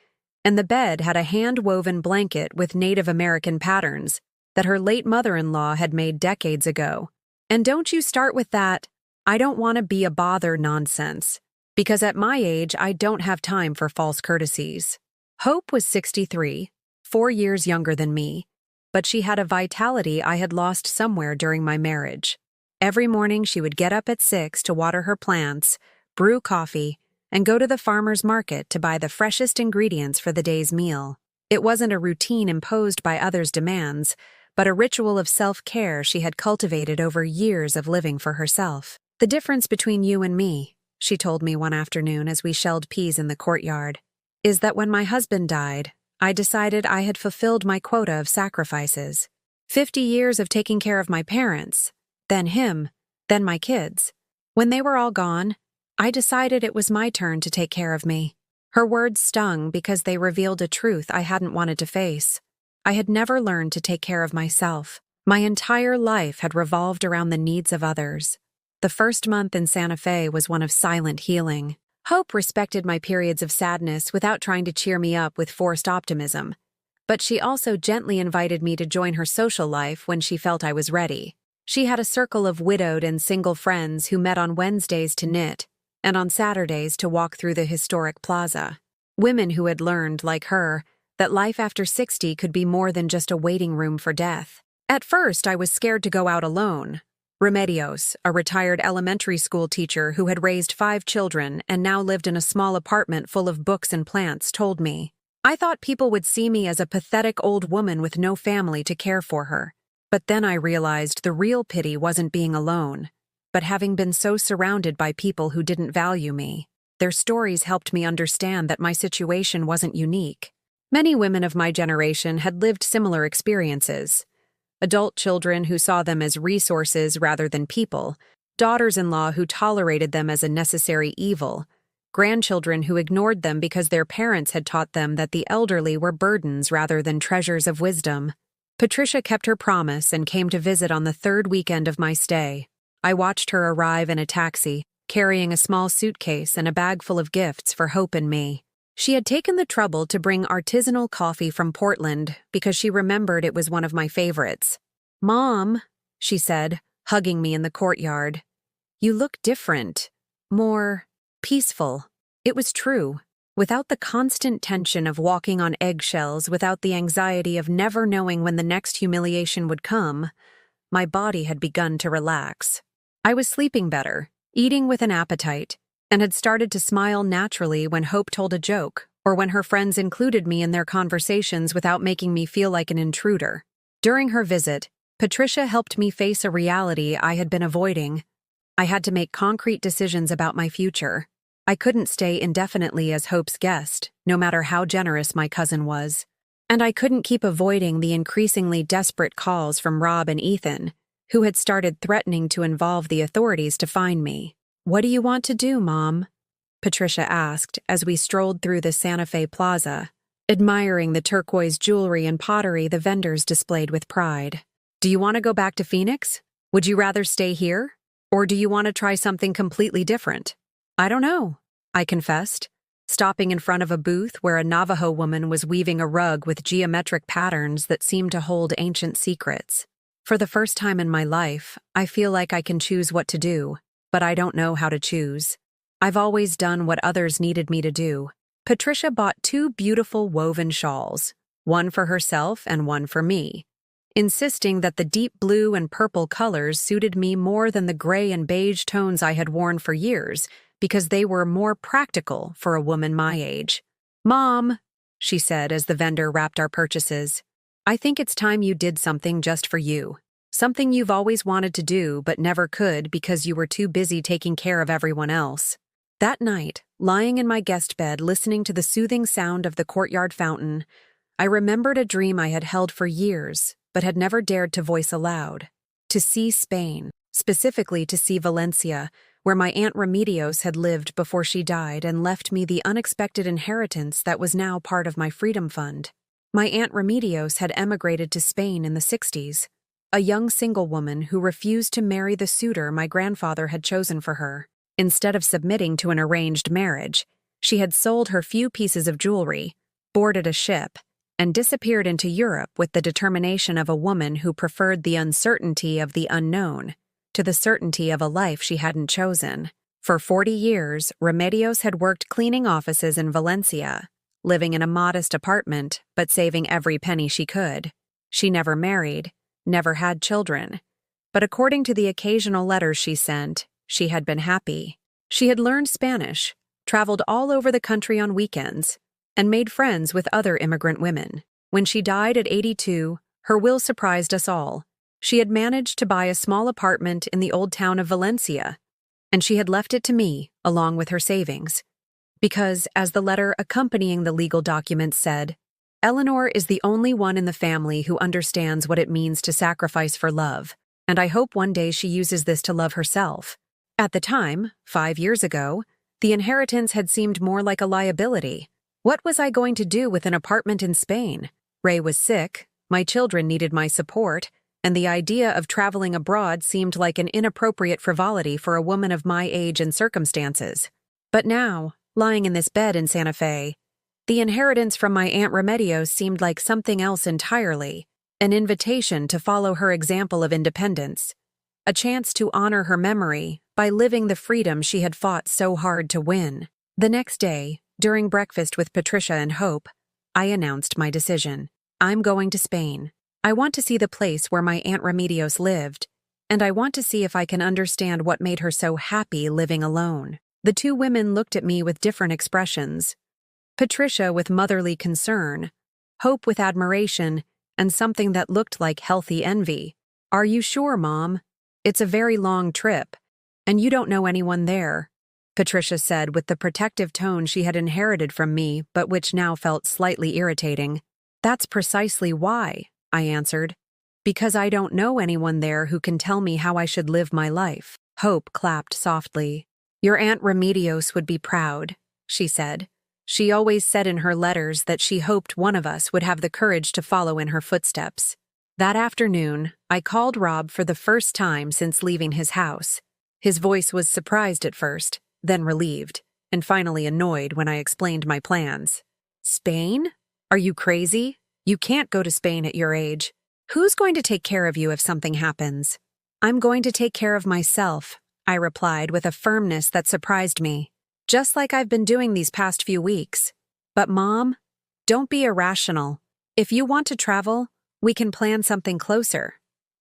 and the bed had a hand-woven blanket with Native American patterns that her late mother-in-law had made decades ago. And don't you start with that, "I don't want to be a bother" nonsense, because at my age I don't have time for false courtesies. Hope was 63, 4 years younger than me, but she had a vitality I had lost somewhere during my marriage. Every morning she would get up at 6 to water her plants, brew coffee, and go to the farmer's market to buy the freshest ingredients for the day's meal. It wasn't a routine imposed by others' demands, but a ritual of self-care she had cultivated over years of living for herself. "The difference between you and me," she told me one afternoon as we shelled peas in the courtyard, "is that when my husband died, I decided I had fulfilled my quota of sacrifices. 50 years of taking care of my parents, then him, then my kids. When they were all gone, I decided it was my turn to take care of me." Her words stung because they revealed a truth I hadn't wanted to face. I had never learned to take care of myself. My entire life had revolved around the needs of others. The first month in Santa Fe was one of silent healing. Hope respected my periods of sadness without trying to cheer me up with forced optimism, but she also gently invited me to join her social life when she felt I was ready. She had a circle of widowed and single friends who met on Wednesdays to knit and on Saturdays to walk through the historic plaza. Women who had learned, like her, that life after 60 could be more than just a waiting room for death. At first, I was scared to go out alone. Remedios, a retired elementary school teacher who had raised 5 children and now lived in a small apartment full of books and plants, told me. I thought people would see me as a pathetic old woman with no family to care for her. But then I realized the real pity wasn't being alone, but having been so surrounded by people who didn't value me. Their stories helped me understand that my situation wasn't unique. Many women of my generation had lived similar experiences. Adult children who saw them as resources rather than people, daughters-in-law who tolerated them as a necessary evil, grandchildren who ignored them because their parents had taught them that the elderly were burdens rather than treasures of wisdom. Patricia kept her promise and came to visit on the 3rd weekend of my stay. I watched her arrive in a taxi, carrying a small suitcase and a bag full of gifts for Hope and me. She had taken the trouble to bring artisanal coffee from Portland because she remembered it was one of my favorites. "Mom," she said, hugging me in the courtyard, "you look different, more peaceful." It was true. Without the constant tension of walking on eggshells, without the anxiety of never knowing when the next humiliation would come, my body had begun to relax. I was sleeping better, eating with an appetite, and had started to smile naturally when Hope told a joke or when her friends included me in their conversations without making me feel like an intruder. During her visit, Patricia helped me face a reality I had been avoiding. I had to make concrete decisions about my future. I couldn't stay indefinitely as Hope's guest, no matter how generous my cousin was. And I couldn't keep avoiding the increasingly desperate calls from Rob and Ethan, who had started threatening to involve the authorities to find me. "What do you want to do, Mom?" Patricia asked as we strolled through the Santa Fe Plaza, admiring the turquoise jewelry and pottery the vendors displayed with pride. "Do you want to go back to Phoenix? Would you rather stay here? Or do you want to try something completely different?" "I don't know," I confessed, stopping in front of a booth where a Navajo woman was weaving a rug with geometric patterns that seemed to hold ancient secrets. For the first time in my life, I feel like I can choose what to do, but I don't know how to choose. I've always done what others needed me to do. Patricia bought 2 beautiful woven shawls, one for herself and one for me, insisting that the deep blue and purple colors suited me more than the gray and beige tones I had worn for years because they were more practical for a woman my age. "Mom," she said as the vendor wrapped our purchases, "I think it's time you did something just for you. Something you've always wanted to do but never could because you were too busy taking care of everyone else." That night, lying in my guest bed listening to the soothing sound of the courtyard fountain, I remembered a dream I had held for years but had never dared to voice aloud. To see Spain, specifically to see Valencia, where my Aunt Remedios had lived before she died and left me the unexpected inheritance that was now part of my freedom fund. My Aunt Remedios had emigrated to Spain in the 60s, a young single woman who refused to marry the suitor my grandfather had chosen for her. Instead of submitting to an arranged marriage, she had sold her few pieces of jewelry, boarded a ship, and disappeared into Europe with the determination of a woman who preferred the uncertainty of the unknown to the certainty of a life she hadn't chosen. For 40 years, Remedios had worked cleaning offices in Valencia, living in a modest apartment but saving every penny she could. She never married, never had children, but according to the occasional letters she sent, she had been happy. She had learned Spanish, traveled all over the country on weekends, and made friends with other immigrant women. When she died at 82, her will surprised us all. She had managed to buy a small apartment in the old town of Valencia, and she had left it to me, along with her savings. Because, as the letter accompanying the legal documents said, "Eleanor is the only one in the family who understands what it means to sacrifice for love, and I hope one day she uses this to love herself." At the time, 5 years ago, the inheritance had seemed more like a liability. What was I going to do with an apartment in Spain? Ray was sick, my children needed my support, and the idea of traveling abroad seemed like an inappropriate frivolity for a woman of my age and circumstances. But now, lying in this bed in Santa Fe, the inheritance from my Aunt Remedios seemed like something else entirely, an invitation to follow her example of independence, a chance to honor her memory by living the freedom she had fought so hard to win. The next day, during breakfast with Patricia and Hope, I announced my decision. I'm going to Spain. I want to see the place where my Aunt Remedios lived, and I want to see if I can understand what made her so happy living alone. The 2 women looked at me with different expressions. Patricia with motherly concern, Hope with admiration, and something that looked like healthy envy. "Are you sure, Mom? It's a very long trip, and you don't know anyone there," Patricia said with the protective tone she had inherited from me but which now felt slightly irritating. "That's precisely why," I answered. "Because I don't know anyone there who can tell me how I should live my life." Hope clapped softly. "Your Aunt Remedios would be proud," she said. She always said in her letters that she hoped one of us would have the courage to follow in her footsteps. That afternoon, I called Rob for the first time since leaving his house. His voice was surprised at first, then relieved, and finally annoyed when I explained my plans. "Spain? Are you crazy? You can't go to Spain at your age. Who's going to take care of you if something happens?" "I'm going to take care of myself," I replied with a firmness that surprised me, "just like I've been doing these past few weeks. But Mom, don't be irrational. If you want to travel, we can plan something closer,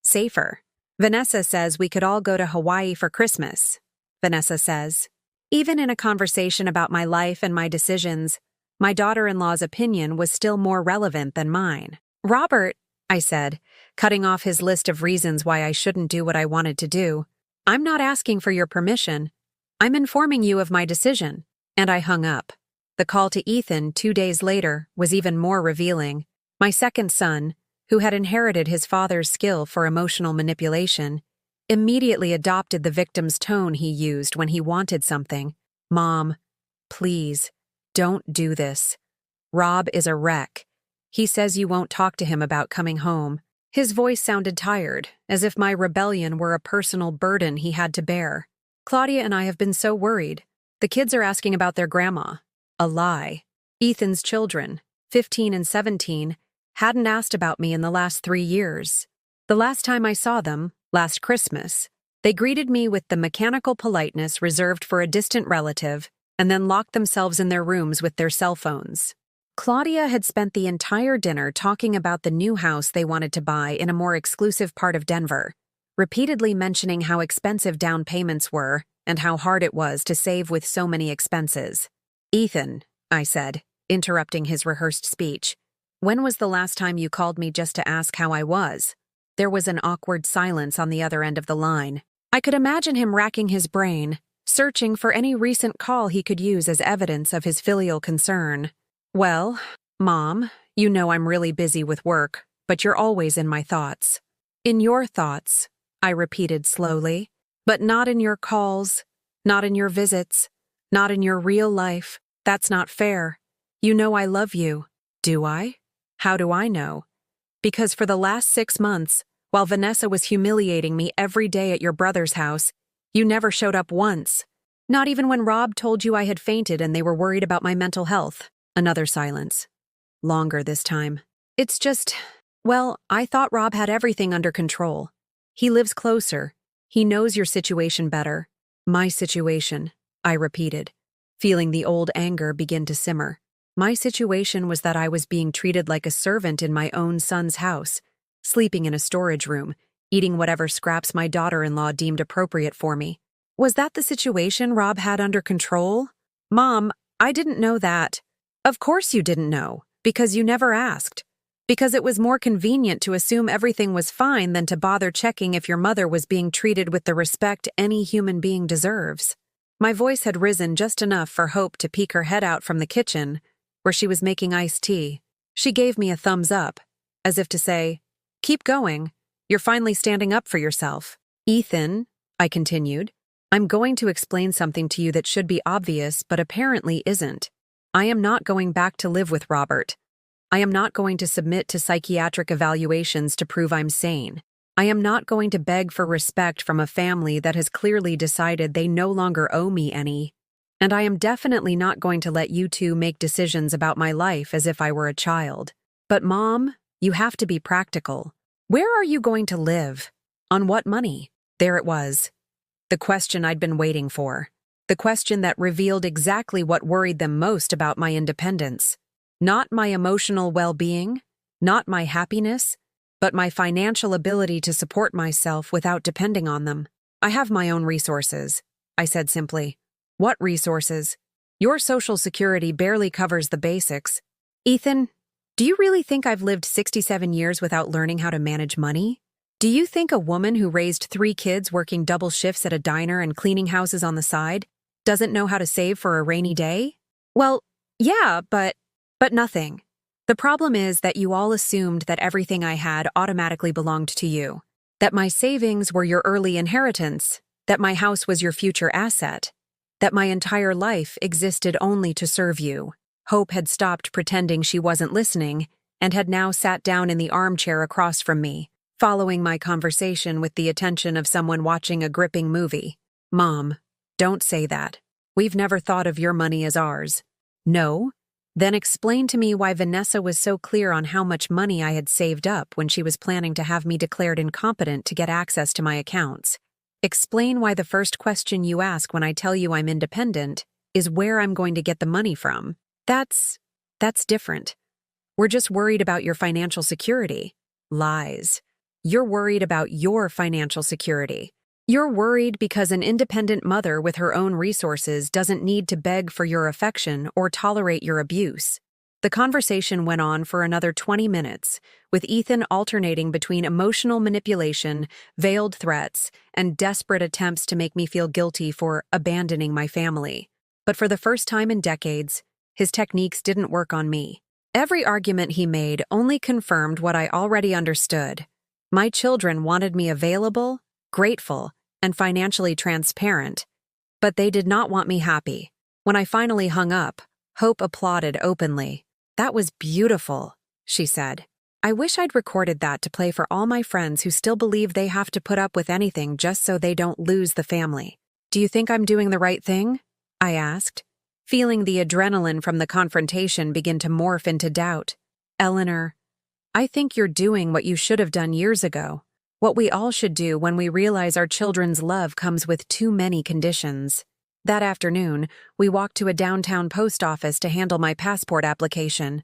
safer. Vanessa says we could all go to Hawaii for Christmas," Vanessa says. Even in a conversation about my life and my decisions, my daughter-in-law's opinion was still more relevant than mine. "Robert," I said, cutting off his list of reasons why I shouldn't do what I wanted to do, "I'm not asking for your permission. I'm informing you of my decision." And I hung up. The call to Ethan 2 days later was even more revealing. My second son, who had inherited his father's skill for emotional manipulation, immediately adopted the victim's tone he used when he wanted something. "Mom, please, don't do this. Rob is a wreck. He says you won't talk to him about coming home." His voice sounded tired, as if my rebellion were a personal burden he had to bear. "Claudia and I have been so worried. The kids are asking about their grandma." A lie. Ethan's children, 15 and 17, hadn't asked about me in the last 3 years. The last time I saw them, last Christmas, they greeted me with the mechanical politeness reserved for a distant relative and then locked themselves in their rooms with their cell phones. Claudia had spent the entire dinner talking about the new house they wanted to buy in a more exclusive part of Denver, repeatedly mentioning how expensive down payments were and how hard it was to save with so many expenses. "Ethan," I said, interrupting his rehearsed speech, "when was the last time you called me just to ask how I was?" There was an awkward silence on the other end of the line. I could imagine him racking his brain, searching for any recent call he could use as evidence of his filial concern. "Well, Mom, you know I'm really busy with work, but you're always in my thoughts." "In your thoughts," I repeated slowly, "but not in your calls, not in your visits, not in your real life. That's not fair. You know I love you." "Do I? How do I know?" "Because for the last 6 months, while Vanessa was humiliating me every day at your brother's house, you never showed up once. Not even when Rob told you I had fainted and they were worried about my mental health." Another silence. Longer this time. "It's just, well, I thought Rob had everything under control. He lives closer. He knows your situation better." "My situation," I repeated, feeling the old anger begin to simmer. My situation was that I was being treated like a servant in my own son's house, sleeping in a storage room, eating whatever scraps my daughter-in-law deemed appropriate for me. Was that the situation Rob had under control? "Mom, I didn't know that." "Of course you didn't know, because you never asked. Because it was more convenient to assume everything was fine than to bother checking if your mother was being treated with the respect any human being deserves." My voice had risen just enough for Hope to peek her head out from the kitchen, where she was making iced tea. She gave me a thumbs up, as if to say, "Keep going. You're finally standing up for yourself." "Ethan," I continued, "I'm going to explain something to you that should be obvious but apparently isn't. I am not going back to live with Robert. I am not going to submit to psychiatric evaluations to prove I'm sane. I am not going to beg for respect from a family that has clearly decided they no longer owe me any. And I am definitely not going to let you two make decisions about my life as if I were a child. But Mom, you have to be practical. Where are you going to live? On what money?" There it was. The question I'd been waiting for. The question that revealed exactly what worried them most about my independence. Not my emotional well-being, not my happiness, but my financial ability to support myself without depending on them. "I have my own resources," I said simply. "What resources? Your Social Security barely covers the basics." "Ethan, do you really think I've lived 67 years without learning how to manage money? Do you think a woman who raised 3 kids working double shifts at a diner and cleaning houses on the side doesn't know how to save for a rainy day?" "Well, yeah, but nothing. The problem is that you all assumed that everything I had automatically belonged to you. That my savings were your early inheritance. That my house was your future asset. That my entire life existed only to serve you." Hope had stopped pretending she wasn't listening and had now sat down in the armchair across from me, following my conversation with the attention of someone watching a gripping movie. "Mom, don't say that. We've never thought of your money as ours." "No? Then explain to me why Vanessa was so clear on how much money I had saved up when she was planning to have me declared incompetent to get access to my accounts. Explain why the first question you ask when I tell you I'm independent is where I'm going to get the money from. That's different. We're just worried about your financial security." Lies. You're worried about your financial security. You're worried because an independent mother with her own resources doesn't need to beg for your affection or tolerate your abuse. The conversation went on for another 20 minutes, with Ethan alternating between emotional manipulation, veiled threats, and desperate attempts to make me feel guilty for abandoning my family. But for the first time in decades, his techniques didn't work on me. Every argument he made only confirmed what I already understood. My children wanted me available, grateful, and financially transparent, but they did not want me happy. When I finally hung up, Hope applauded openly. "That was beautiful," she said. "I wish I'd recorded that to play for all my friends who still believe they have to put up with anything just so they don't lose the family." "Do you think I'm doing the right thing?" I asked, feeling the adrenaline from the confrontation begin to morph into doubt. "Eleanor, I think you're doing what you should have done years ago. What we all should do when we realize our children's love comes with too many conditions. That afternoon, we walked to a downtown post office to handle my passport application.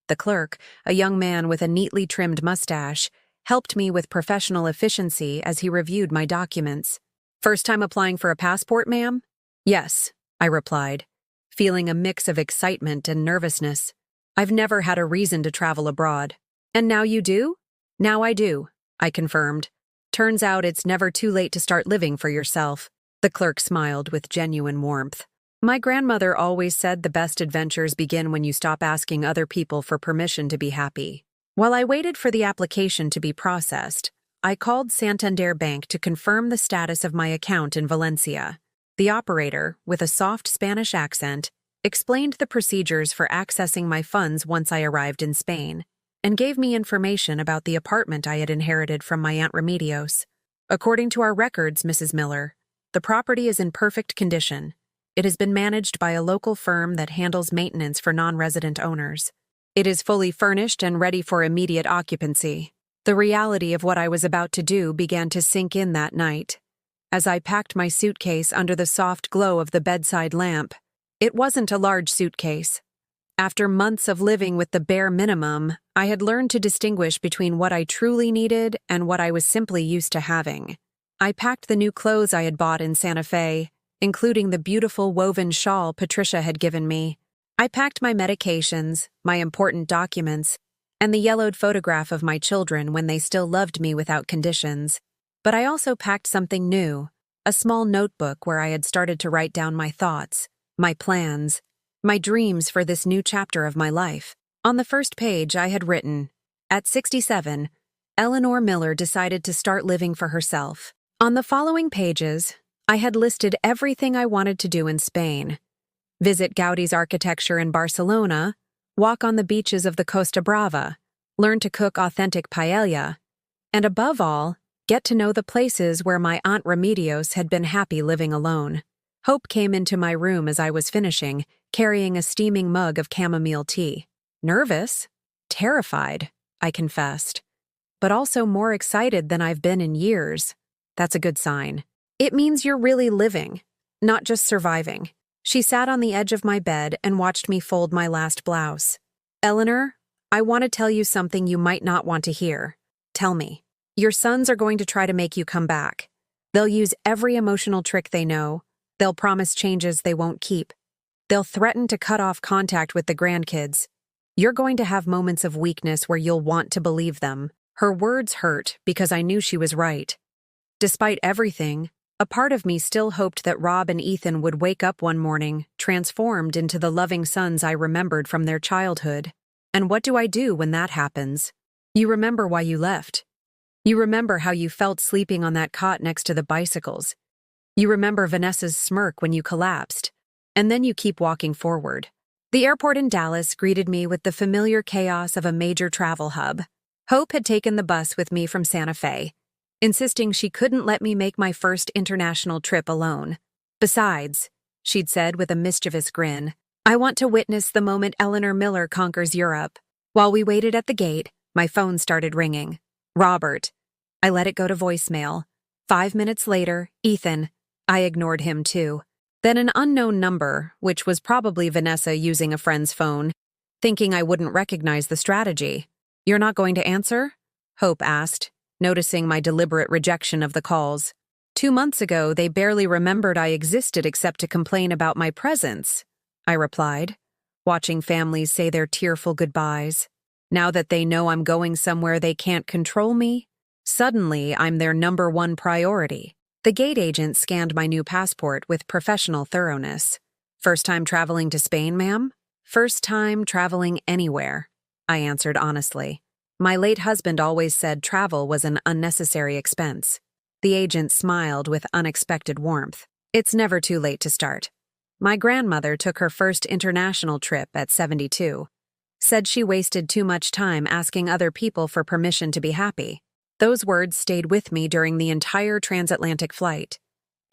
The clerk, a young man with a neatly trimmed mustache, helped me with professional efficiency as he reviewed my documents. "First time applying for a passport, ma'am?" "Yes," I replied, feeling a mix of excitement and nervousness. I've never had a reason to travel abroad. "And now you do?" "Now I do," I confirmed. "Turns out it's never too late to start living for yourself." The clerk smiled with genuine warmth. My grandmother always said the best adventures begin when you stop asking other people for permission to be happy. While I waited for the application to be processed, I called Santander Bank to confirm the status of my account in Valencia. The operator, with a soft Spanish accent, explained the procedures for accessing my funds once I arrived in Spain, and gave me information about the apartment I had inherited from my Aunt Remedios. "According to our records, Mrs. Miller, the property is in perfect condition. It has been managed by a local firm that handles maintenance for non-resident owners. It is fully furnished and ready for immediate occupancy." The reality of what I was about to do began to sink in that night. As I packed my suitcase under the soft glow of the bedside lamp, it wasn't a large suitcase. After months of living with the bare minimum, I had learned to distinguish between what I truly needed and what I was simply used to having. I packed the new clothes I had bought in Santa Fe, including the beautiful woven shawl Patricia had given me. I packed my medications, my important documents, and the yellowed photograph of my children when they still loved me without conditions. But I also packed something new, a small notebook where I had started to write down my thoughts, my plans, my dreams for this new chapter of my life. On the first page, I had written, "At 67, Eleanor Miller decided to start living for herself." On the following pages, I had listed everything I wanted to do in Spain. Visit Gaudi's architecture in Barcelona, walk on the beaches of the Costa Brava, learn to cook authentic paella, and above all, get to know the places where my Aunt Remedios had been happy living alone. Hope came into my room as I was finishing, carrying a steaming mug of chamomile tea. Nervous? Terrified, I confessed. But also more excited than I've been in years. That's a good sign. It means you're really living, not just surviving. She sat on the edge of my bed and watched me fold my last blouse. "Eleanor, I want to tell you something you might not want to hear. Tell me. Your sons are going to try to make you come back. They'll use every emotional trick they know. They'll promise changes they won't keep. They'll threaten to cut off contact with the grandkids. You're going to have moments of weakness where you'll want to believe them." Her words hurt because I knew she was right. Despite everything, a part of me still hoped that Rob and Ethan would wake up one morning, transformed into the loving sons I remembered from their childhood. And what do I do when that happens? You remember why you left. You remember how you felt sleeping on that cot next to the bicycles. You remember Vanessa's smirk when you collapsed. And then you keep walking forward. The airport in Dallas greeted me with the familiar chaos of a major travel hub. Hope had taken the bus with me from Santa Fe, insisting she couldn't let me make my first international trip alone. "Besides," she'd said with a mischievous grin, "I want to witness the moment Eleanor Miller conquers Europe." While we waited at the gate, my phone started ringing. Robert. I let it go to voicemail. 5 minutes later, Ethan. I ignored him too. Then an unknown number, which was probably Vanessa using a friend's phone, thinking I wouldn't recognize the strategy. "You're not going to answer?" Hope asked, noticing my deliberate rejection of the calls. 2 months ago, they barely remembered I existed except to complain about my presence, I replied, watching families say their tearful goodbyes. Now that they know I'm going somewhere they can't control me, suddenly I'm their number one priority. The gate agent scanned my new passport with professional thoroughness. "First time traveling to Spain, ma'am?" "First time traveling anywhere," I answered honestly. My late husband always said travel was an unnecessary expense. The agent smiled with unexpected warmth. "It's never too late to start. My grandmother took her first international trip at 72. Said she wasted too much time asking other people for permission to be happy." Those words stayed with me during the entire transatlantic flight.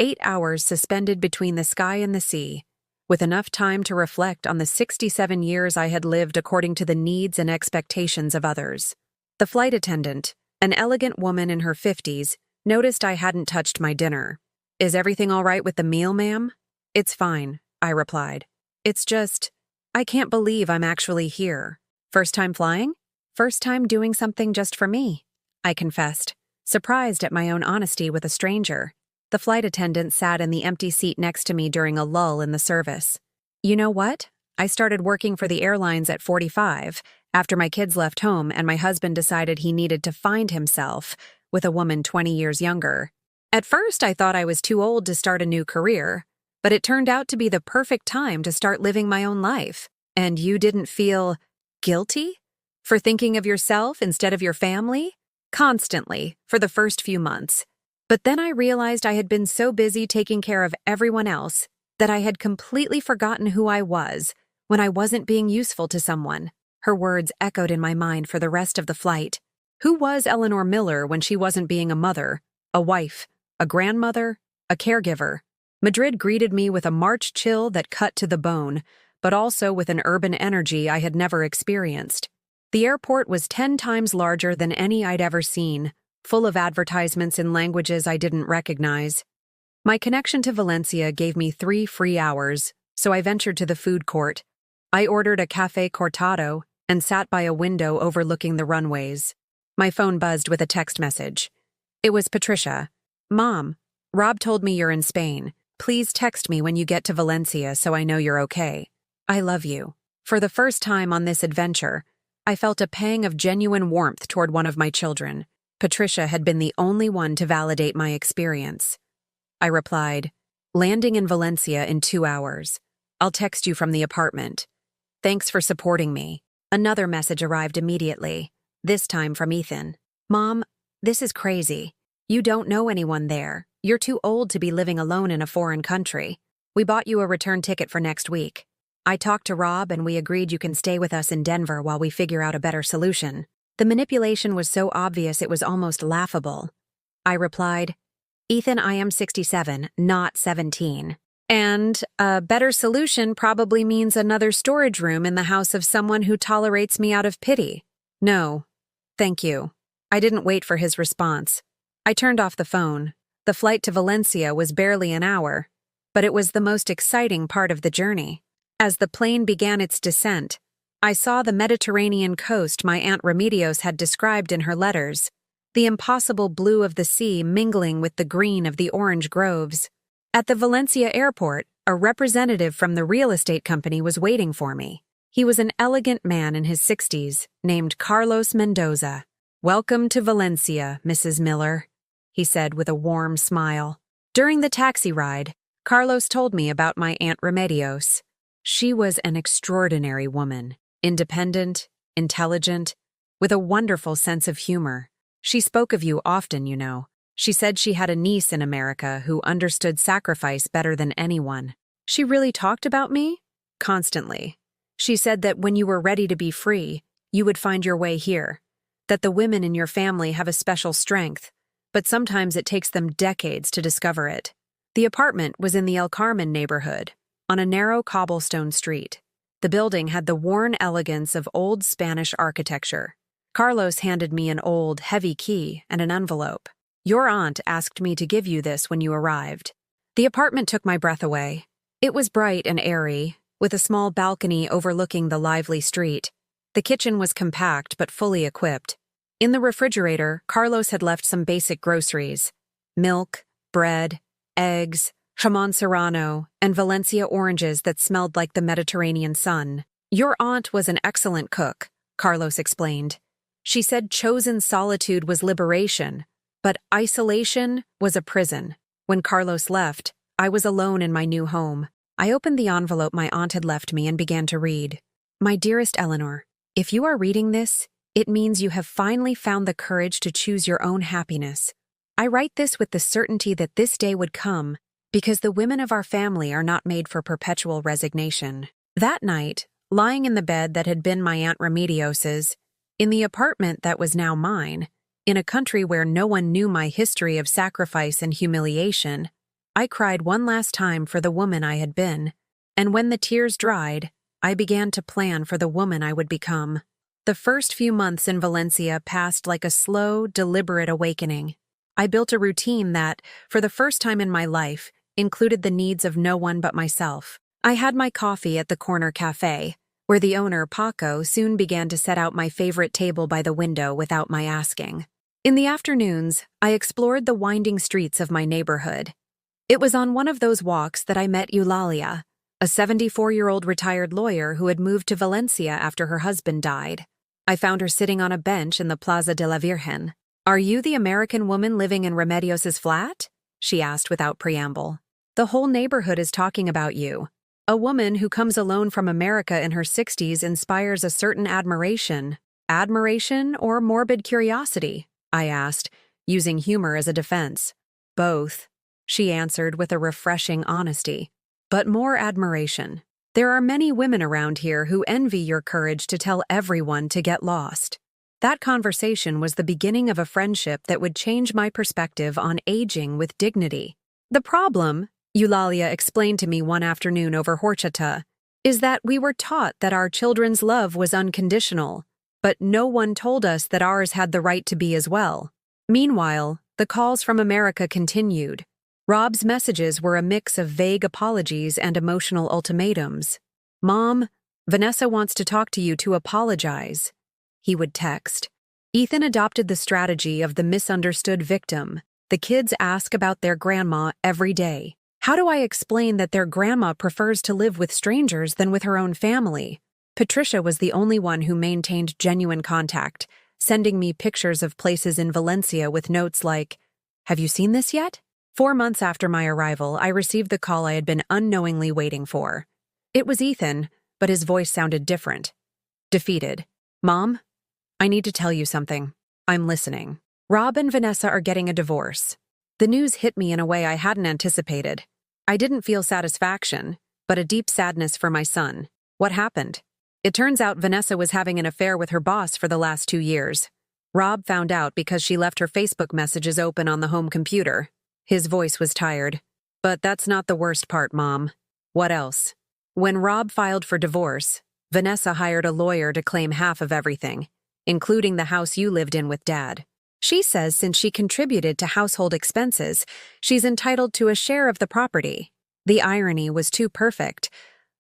8 hours suspended between the sky and the sea, with enough time to reflect on the 67 years I had lived according to the needs and expectations of others. The flight attendant, An elegant woman in her 50s noticed I hadn't touched my dinner. "Is everything all right with the meal, ma'am?" "It's fine," I replied. "It's just, I can't believe I'm actually here." "First time flying?" "First time doing something just for me," I confessed, surprised at my own honesty with a stranger. The flight attendant sat in the empty seat next to me during a lull in the service. "You know what? I started working for the airlines at 45, after my kids left home and my husband decided he needed to find himself with a woman 20 years younger. At first, I thought I was too old to start a new career, but it turned out to be the perfect time to start living my own life. And you didn't feel guilty for thinking of yourself instead of your family?" "Constantly, for the first few months. But then I realized I had been so busy taking care of everyone else that I had completely forgotten who I was when I wasn't being useful to someone." Her words echoed in my mind for the rest of the flight. Who was Eleanor Miller when she wasn't being a mother, a wife, a grandmother, a caregiver? Madrid greeted me with a March chill that cut to the bone, but also with an urban energy I had never experienced. The airport was 10 times larger than any I'd ever seen, full of advertisements in languages I didn't recognize. My connection to Valencia gave me 3 free hours, so I ventured to the food court. I ordered a café cortado and sat by a window overlooking the runways. My phone buzzed with a text message. It was Patricia. "Mom, Rob told me you're in Spain. Please text me when you get to Valencia so I know you're okay. I love you." For the first time on this adventure, I felt a pang of genuine warmth toward one of my children. Patricia had been the only one to validate my experience. I replied, "Landing in Valencia in 2 hours. I'll text you from the apartment. Thanks for supporting me." Another message arrived immediately, this time from Ethan. "Mom, this is crazy. You don't know anyone there. You're too old to be living alone in a foreign country. We bought you a return ticket for next week. I talked to Rob and we agreed you can stay with us in Denver while we figure out a better solution." The manipulation was so obvious it was almost laughable. I replied, "Ethan, I am 67, not 17. And a better solution probably means another storage room in the house of someone who tolerates me out of pity. No, thank you." I didn't wait for his response. I turned off the phone. The flight to Valencia was barely an hour, but it was the most exciting part of the journey. As the plane began its descent, I saw the Mediterranean coast my Aunt Remedios had described in her letters, the impossible blue of the sea mingling with the green of the orange groves. At the Valencia airport, a representative from the real estate company was waiting for me. He was an elegant man in his 60s, named Carlos Mendoza. "Welcome to Valencia, Mrs. Miller," he said with a warm smile. During the taxi ride, Carlos told me about my Aunt Remedios. She was an extraordinary woman, independent, intelligent, with a wonderful sense of humor. She spoke of you often, you know. She said she had a niece in America who understood sacrifice better than anyone. She really talked about me? Constantly. She said that when you were ready to be free, you would find your way here. That the women in your family have a special strength, but sometimes it takes them decades to discover it. The apartment was in the El Carmen neighborhood, on a narrow cobblestone street. The building had the worn elegance of old Spanish architecture. Carlos handed me an old, heavy key and an envelope. "Your aunt asked me to give you this when you arrived." The apartment took my breath away. It was bright and airy, with a small balcony overlooking the lively street. The kitchen was compact but fully equipped. In the refrigerator, Carlos had left some basic groceries: milk, bread, eggs, jamon serrano, and Valencia oranges that smelled like the Mediterranean sun. "Your aunt was an excellent cook," Carlos explained. "She said chosen solitude was liberation, but isolation was a prison." When Carlos left, I was alone in my new home. I opened the envelope my aunt had left me and began to read. "My dearest Eleanor, if you are reading this, it means you have finally found the courage to choose your own happiness. I write this with the certainty that this day would come, because the women of our family are not made for perpetual resignation." That night, lying in the bed that had been my Aunt Remedios's, in the apartment that was now mine, in a country where no one knew my history of sacrifice and humiliation, I cried one last time for the woman I had been, and when the tears dried, I began to plan for the woman I would become. The first few months in Valencia passed like a slow, deliberate awakening. I built a routine that, for the first time in my life, included the needs of no one but myself. I had my coffee at the corner cafe, where the owner, Paco, soon began to set out my favorite table by the window without my asking. In the afternoons, I explored the winding streets of my neighborhood. It was on one of those walks that I met Eulalia, a 74-year-old retired lawyer who had moved to Valencia after her husband died. I found her sitting on a bench in the Plaza de la Virgen. "Are you the American woman living in Remedios' flat?" she asked without preamble. "The whole neighborhood is talking about you. A woman who comes alone from America in her 60s inspires a certain admiration. Admiration or morbid curiosity?" I asked, using humor as a defense. "Both," she answered with a refreshing honesty. "But more admiration. There are many women around here who envy your courage to tell everyone to get lost." That conversation was the beginning of a friendship that would change my perspective on aging with dignity. "The problem," Eulalia explained to me one afternoon over horchata, "is that we were taught that our children's love was unconditional, but no one told us that ours had the right to be as well." Meanwhile, the calls from America continued. Rob's messages were a mix of vague apologies and emotional ultimatums. "Mom, Vanessa wants to talk to you to apologize," he would text. Ethan adopted the strategy of the misunderstood victim. The kids ask about their grandma every day. How do I explain that their grandma prefers to live with strangers than with her own family? Patricia was the only one who maintained genuine contact, sending me pictures of places in Valencia with notes like, "Have you seen this yet?" 4 months after my arrival, I received the call I had been unknowingly waiting for. It was Ethan, but his voice sounded different. Defeated. "Mom, I need to tell you something. I'm listening. Rob and Vanessa are getting a divorce." The news hit me in a way I hadn't anticipated. I didn't feel satisfaction, but a deep sadness for my son. "What happened?" "It turns out Vanessa was having an affair with her boss for the last 2 years. Rob found out because she left her Facebook messages open on the home computer." His voice was tired. "But that's not the worst part, Mom." "What else?" "When Rob filed for divorce, Vanessa hired a lawyer to claim half of everything, including the house you lived in with Dad. She says since she contributed to household expenses, she's entitled to a share of the property." The irony was too perfect.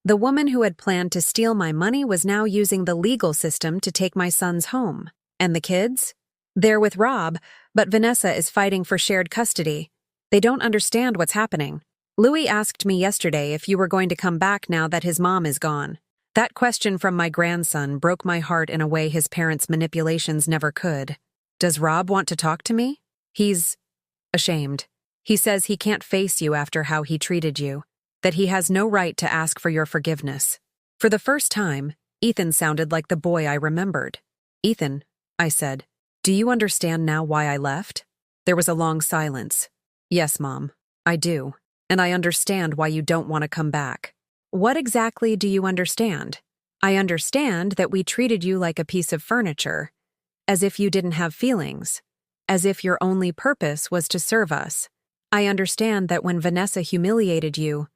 The woman who had planned to steal my money was now using the legal system to take my son's home. And the kids? They're with Rob, but Vanessa is fighting for shared custody. They don't understand what's happening. "Louis asked me yesterday if you were going to come back now that his mom is gone." That question from my grandson broke my heart in a way his parents' manipulations never could. "Does Rob want to talk to me?" "He's ashamed. He says he can't face you after how he treated you, that he has no right to ask for your forgiveness." For the first time, Ethan sounded like the boy I remembered. "Ethan," I said, "do you understand now why I left?" There was a long silence. "Yes, Mom, I do, and I understand why you don't want to come back." "What exactly do you understand?" "I understand that we treated you like a piece of furniture, as if you didn't have feelings, as if your only purpose was to serve us. I understand that when Vanessa humiliated you,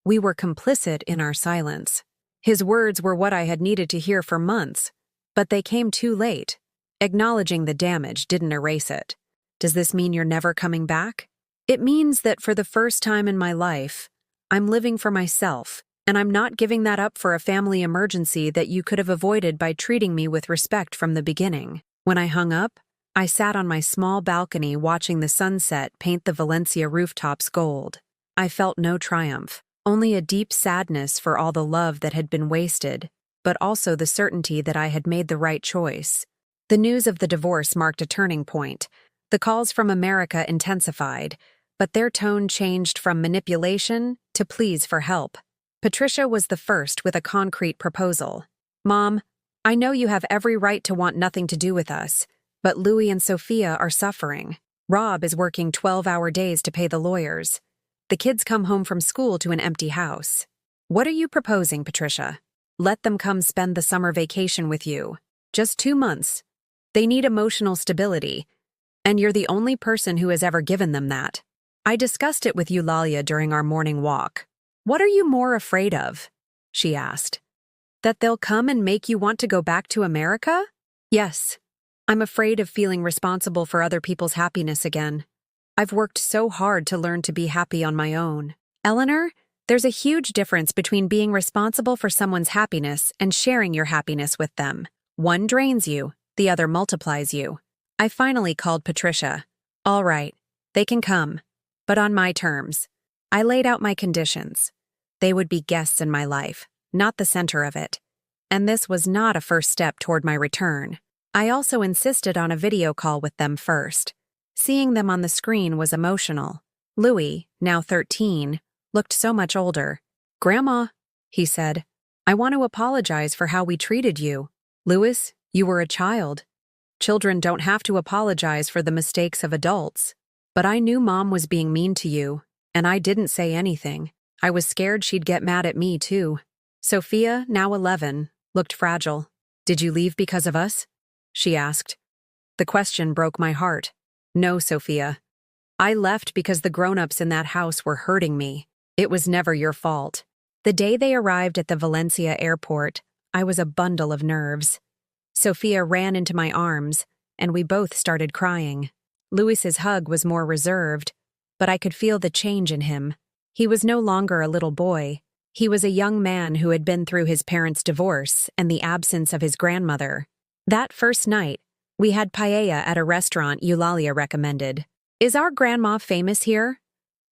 we were complicit in our silence." His words were what I had needed to hear for months, but they came too late. Acknowledging the damage didn't erase it. "Does this mean you're never coming back?" "It means that for the first time in my life, I'm living for myself, and I'm not giving that up for a family emergency that you could have avoided by treating me with respect from the beginning." When I hung up, I sat on my small balcony watching the sunset paint the Valencia rooftops gold. I felt no triumph, only a deep sadness for all the love that had been wasted, but also the certainty that I had made the right choice. The news of the divorce marked a turning point. The calls from America intensified, but their tone changed from manipulation to pleas for help. Patricia was the first with a concrete proposal. "Mom, I know you have every right to want nothing to do with us, but Louis and Sophia are suffering. Rob is working 12-hour days to pay the lawyers. The kids come home from school to an empty house. What are you proposing, Patricia? Let them come spend the summer vacation with you. Just 2 months. They need emotional stability, and you're the only person who has ever given them that." I discussed it with Eulalia during our morning walk. "What are you more afraid of?" she asked. That they'll come and make you want to go back to America? Yes. I'm afraid of feeling responsible for other people's happiness again. I've worked so hard to learn to be happy on my own. Eleanor, there's a huge difference between being responsible for someone's happiness and sharing your happiness with them. One drains you, the other multiplies you. I finally called Patricia. All right, they can come, but on my terms. I laid out my conditions. They would be guests in my life, not the center of it. And this was not a first step toward my return. I also insisted on a video call with them first. Seeing them on the screen was emotional. Louis, now 13, looked so much older. "Grandma," he said, "I want to apologize for how we treated you. Louis, you were a child. Children don't have to apologize for the mistakes of adults. But I knew Mom was being mean to you, and I didn't say anything. I was scared she'd get mad at me, too." Sophia, now 11, looked fragile. "Did you leave because of us?" she asked. The question broke my heart. "No, Sophia. I left because the grown-ups in that house were hurting me. It was never your fault." The day they arrived at the Valencia airport, I was a bundle of nerves. Sophia ran into my arms, and we both started crying. Louis's hug was more reserved, but I could feel the change in him. He was no longer a little boy. He was a young man who had been through his parents' divorce and the absence of his grandmother. That first night, we had paella at a restaurant Eulalia recommended. "Is our grandma famous here?"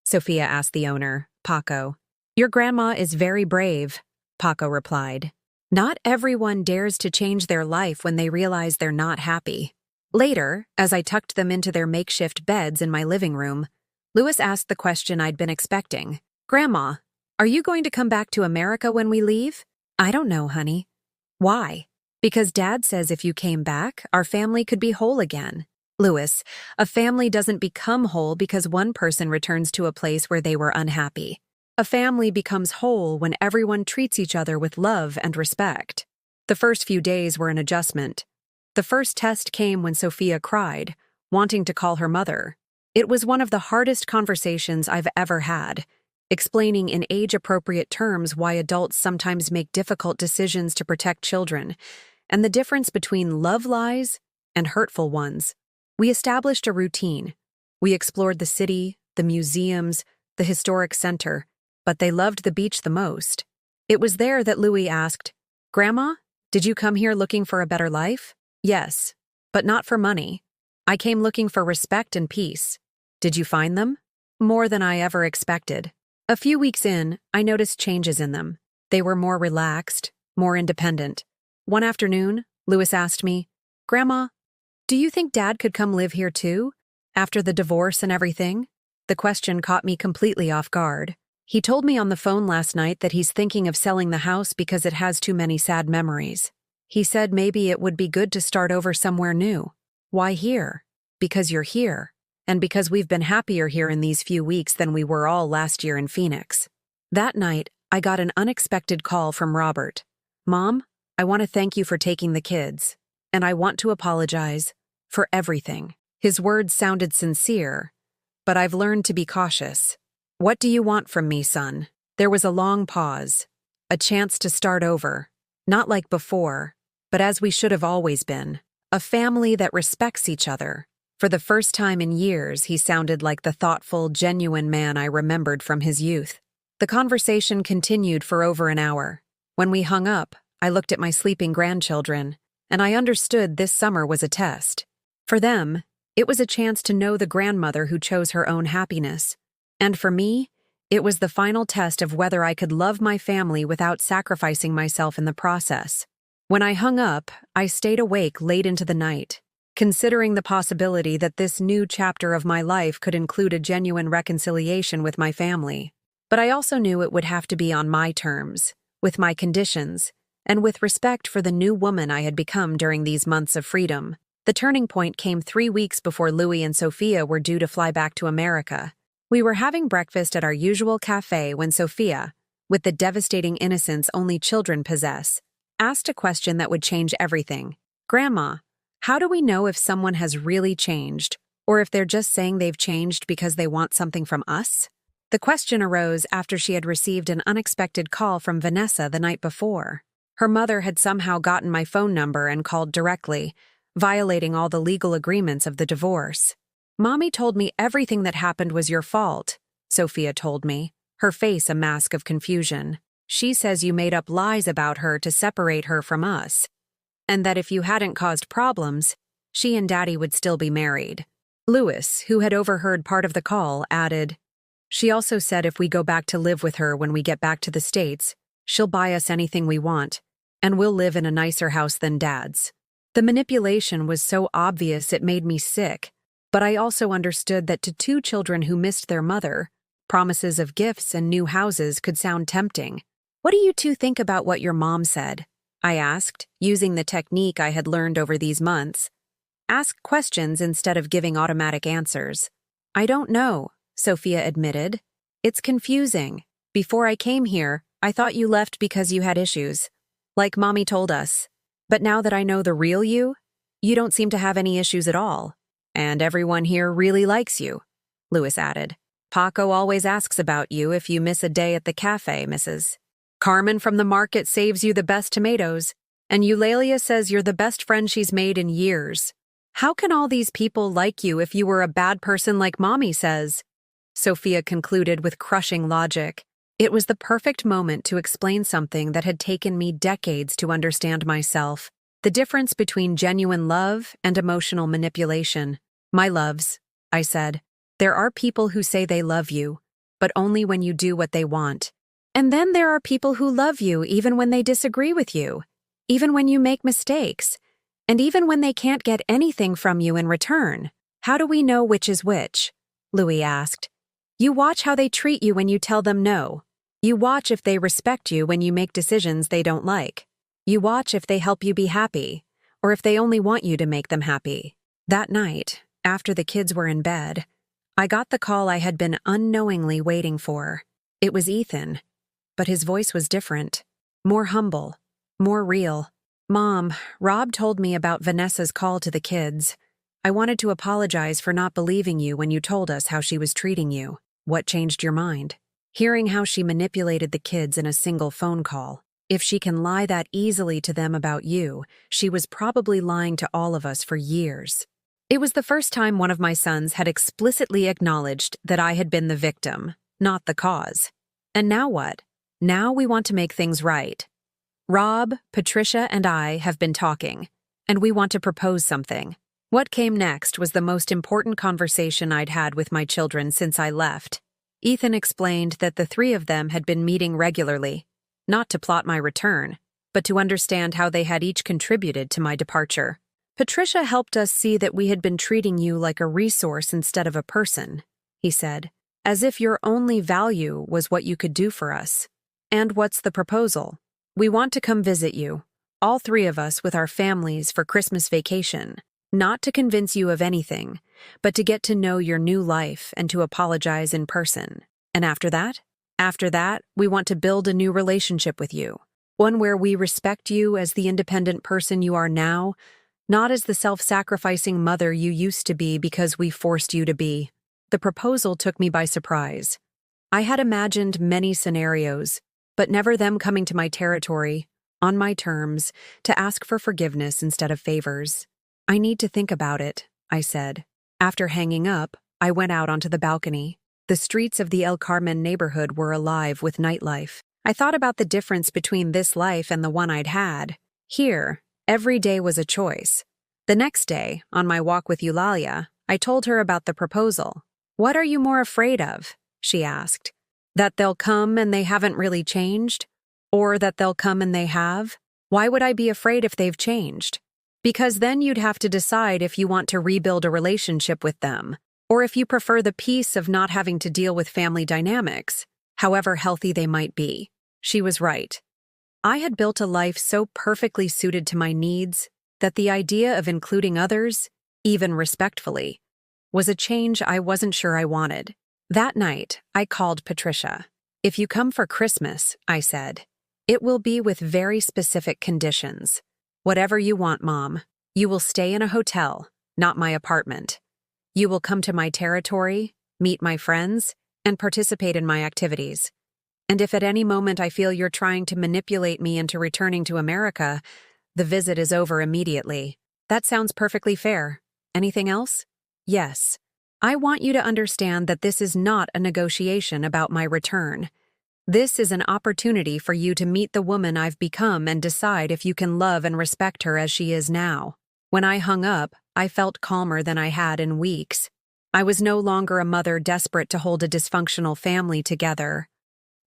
Sophia asked the owner, Paco. "Your grandma is very brave," Paco replied. "Not everyone dares to change their life when they realize they're not happy." Later, as I tucked them into their makeshift beds in my living room, Louis asked the question I'd been expecting. "Grandma, are you going to come back to America when we leave?" "I don't know, honey." "Why?" "Because Dad says if you came back, our family could be whole again." "Louis, a family doesn't become whole because one person returns to a place where they were unhappy. A family becomes whole when everyone treats each other with love and respect." The first few days were an adjustment. The first test came when Sophia cried, wanting to call her mother. It was one of the hardest conversations I've ever had, explaining in age-appropriate terms why adults sometimes make difficult decisions to protect children, and the difference between love lies and hurtful ones. We established a routine. We explored the city, the museums, the historic center, but they loved the beach the most. It was there that Louis asked, "Grandma, did you come here looking for a better life?" "Yes, but not for money. I came looking for respect and peace." "Did you find them?" "More than I ever expected." A few weeks in, I noticed changes in them. They were more relaxed, more independent. One afternoon, Louis asked me, "Grandma, do you think Dad could come live here too, after the divorce and everything?" The question caught me completely off guard. He told me on the phone last night that he's thinking of selling the house because it has too many sad memories. He said maybe it would be good to start over somewhere new. "Why here?" "Because you're here, and because we've been happier here in these few weeks than we were all last year in Phoenix." That night, I got an unexpected call from Robert. "Mom, I want to thank you for taking the kids, and I want to apologize for everything." His words sounded sincere, but I've learned to be cautious. "What do you want from me, son?" There was a long pause, a chance to start over, not like before, but as we should have always been, a family that respects each other. For the first time in years, he sounded like the thoughtful, genuine man I remembered from his youth. The conversation continued for over an hour. When we hung up, I looked at my sleeping grandchildren, and I understood this summer was a test. For them, it was a chance to know the grandmother who chose her own happiness. And for me, it was the final test of whether I could love my family without sacrificing myself in the process. When I hung up, I stayed awake late into the night, considering the possibility that this new chapter of my life could include a genuine reconciliation with my family. But I also knew it would have to be on my terms, with my conditions, and with respect for the new woman I had become during these months of freedom. The turning point came 3 weeks before Louis and Sophia were due to fly back to America. We were having breakfast at our usual cafe when Sophia, with the devastating innocence only children possess, asked a question that would change everything. "Grandma, how do we know if someone has really changed, or if they're just saying they've changed because they want something from us?" The question arose after she had received an unexpected call from Vanessa the night before. Her mother had somehow gotten my phone number and called directly, violating all the legal agreements of the divorce. Mommy told me everything that happened was your fault, Sophia told me, her face a mask of confusion. She says you made up lies about her to separate her from us, and that if you hadn't caused problems, she and Daddy would still be married. Lewis, who had overheard part of the call, added, "She also said if we go back to live with her when we get back to the States, she'll buy us anything we want, and we'll live in a nicer house than Dad's." The manipulation was so obvious it made me sick, but I also understood that to two children who missed their mother, promises of gifts and new houses could sound tempting. "What do you two think about what your mom said?" I asked, using the technique I had learned over these months. Ask questions instead of giving automatic answers. "I don't know," Sophia admitted. "It's confusing. Before I came here, I thought you left because you had issues, like Mommy told us. But now that I know the real you, you don't seem to have any issues at all. And everyone here really likes you," Lewis added. "Paco always asks about you if you miss a day at the cafe, Mrs. Carmen from the market saves you the best tomatoes, and Eulalia says you're the best friend she's made in years. How can all these people like you if you were a bad person like Mommy says?" Sophia concluded with crushing logic. It was the perfect moment to explain something that had taken me decades to understand myself, the difference between genuine love and emotional manipulation. "My loves," I said, "there are people who say they love you, but only when you do what they want. And then there are people who love you even when they disagree with you, even when you make mistakes, and even when they can't get anything from you in return. How do we know which is which?" Louis asked. "You watch how they treat you when you tell them no. You watch if they respect you when you make decisions they don't like. You watch if they help you be happy, or if they only want you to make them happy." That night, after the kids were in bed, I got the call I had been unknowingly waiting for. It was Ethan, but his voice was different, more humble, more real. "Mom, Rob told me about Vanessa's call to the kids. I wanted to apologize for not believing you when you told us how she was treating you. What changed your mind?" Hearing how she manipulated the kids in a single phone call. If she can lie that easily to them about you, she was probably lying to all of us for years. It was the first time one of my sons had explicitly acknowledged that I had been the victim, not the cause. And now what? Now we want to make things right. Rob, Patricia, and I have been talking, and we want to propose something. What came next was the most important conversation I'd had with my children since I left. Ethan explained that the three of them had been meeting regularly, not to plot my return, but to understand how they had each contributed to my departure. "Patricia helped us see that we had been treating you like a resource instead of a person," he said, "as if your only value was what you could do for us. And what's the proposal? We want to come visit you, all three of us with our families for Christmas vacation, not to convince you of anything, but to get to know your new life and to apologize in person. And after that? After that, we want to build a new relationship with you, one where we respect you as the independent person you are now, not as the self-sacrificing mother you used to be because we forced you to be." The proposal took me by surprise. I had imagined many scenarios, but never them coming to my territory, on my terms, to ask for forgiveness instead of favors. "I need to think about it," I said. After hanging up, I went out onto the balcony. The streets of the El Carmen neighborhood were alive with nightlife. I thought about the difference between this life and the one I'd had. Here, every day was a choice. The next day, on my walk with Eulalia, I told her about the proposal. "What are you more afraid of?" she asked. "That they'll come and they haven't really changed? Or that they'll come and they have? Why would I be afraid if they've changed? Because then you'd have to decide if you want to rebuild a relationship with them, or if you prefer the peace of not having to deal with family dynamics, however healthy they might be." She was right. I had built a life so perfectly suited to my needs that the idea of including others, even respectfully, was a change I wasn't sure I wanted. That night, I called Patricia. "If you come for Christmas," I said, "it will be with very specific conditions. Whatever you want, Mom. You will stay in a hotel, not my apartment. You will come to my territory, meet my friends, and participate in my activities. And if at any moment I feel you're trying to manipulate me into returning to America, the visit is over immediately. That sounds perfectly fair. Anything else? Yes. I want you to understand that this is not a negotiation about my return. This is an opportunity for you to meet the woman I've become and decide if you can love and respect her as she is now. When I hung up, I felt calmer than I had in weeks. I was no longer a mother desperate to hold a dysfunctional family together.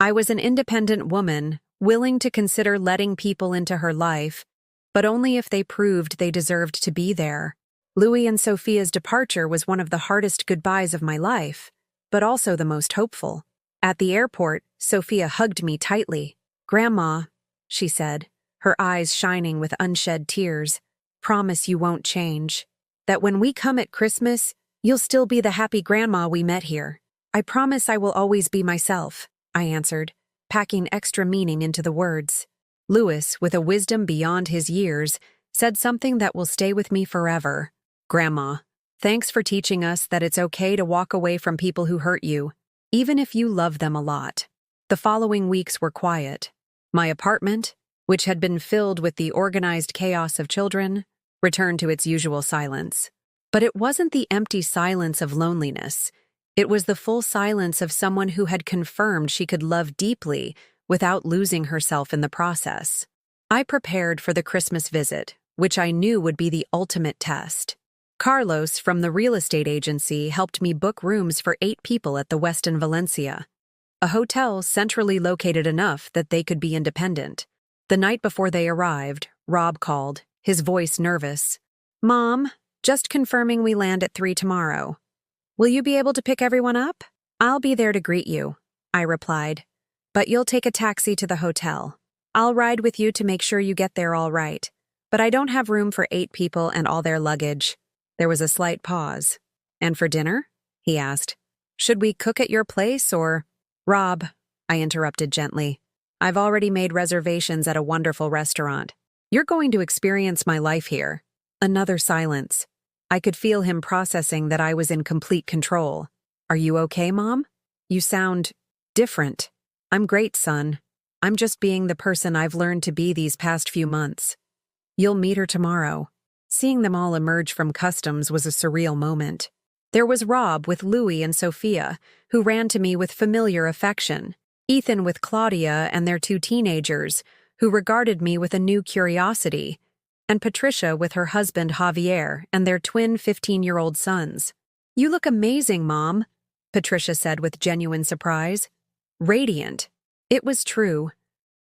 I was an independent woman, willing to consider letting people into her life, but only if they proved they deserved to be there. Louis and Sophia's departure was one of the hardest goodbyes of my life, but also the most hopeful. At the airport, Sophia hugged me tightly. "Grandma," she said, her eyes shining with unshed tears, "promise you won't change. That when we come at Christmas, you'll still be the happy grandma we met here. I promise I will always be myself," I answered, packing extra meaning into the words. Louis, with a wisdom beyond his years, said something that will stay with me forever. "Grandma, thanks for teaching us that it's okay to walk away from people who hurt you, even if you love them a lot." The following weeks were quiet. My apartment, which had been filled with the organized chaos of children, returned to its usual silence. But it wasn't the empty silence of loneliness. It was the full silence of someone who had confirmed she could love deeply without losing herself in the process. I prepared for the Christmas visit, which I knew would be the ultimate test. Carlos from the real estate agency helped me book rooms for 8 people at the Westin Valencia, a hotel centrally located enough that they could be independent. The night before they arrived, Rob called, his voice nervous. "Mom, just confirming we land at 3 tomorrow. Will you be able to pick everyone up?" "I'll be there to greet you," I replied, "but you'll take a taxi to the hotel. I'll ride with you to make sure you get there all right, but I don't have room for 8 people and all their luggage." There was a slight pause. "And for dinner?" he asked. "Should we cook at your place or—" "Rob," I interrupted gently, "I've already made reservations at a wonderful restaurant. You're going to experience my life here." Another silence. I could feel him processing that I was in complete control. "Are you okay, Mom? You sound different." "I'm great, son. I'm just being the person I've learned to be these past few months. You'll meet her tomorrow." Seeing them all emerge from customs was a surreal moment. There was Rob with Louis and Sophia, who ran to me with familiar affection, Ethan with Claudia and their 2 teenagers, who regarded me with a new curiosity, and Patricia with her husband Javier and their twin 15-year-old sons. "You look amazing, Mom," Patricia said with genuine surprise. Radiant. It was true.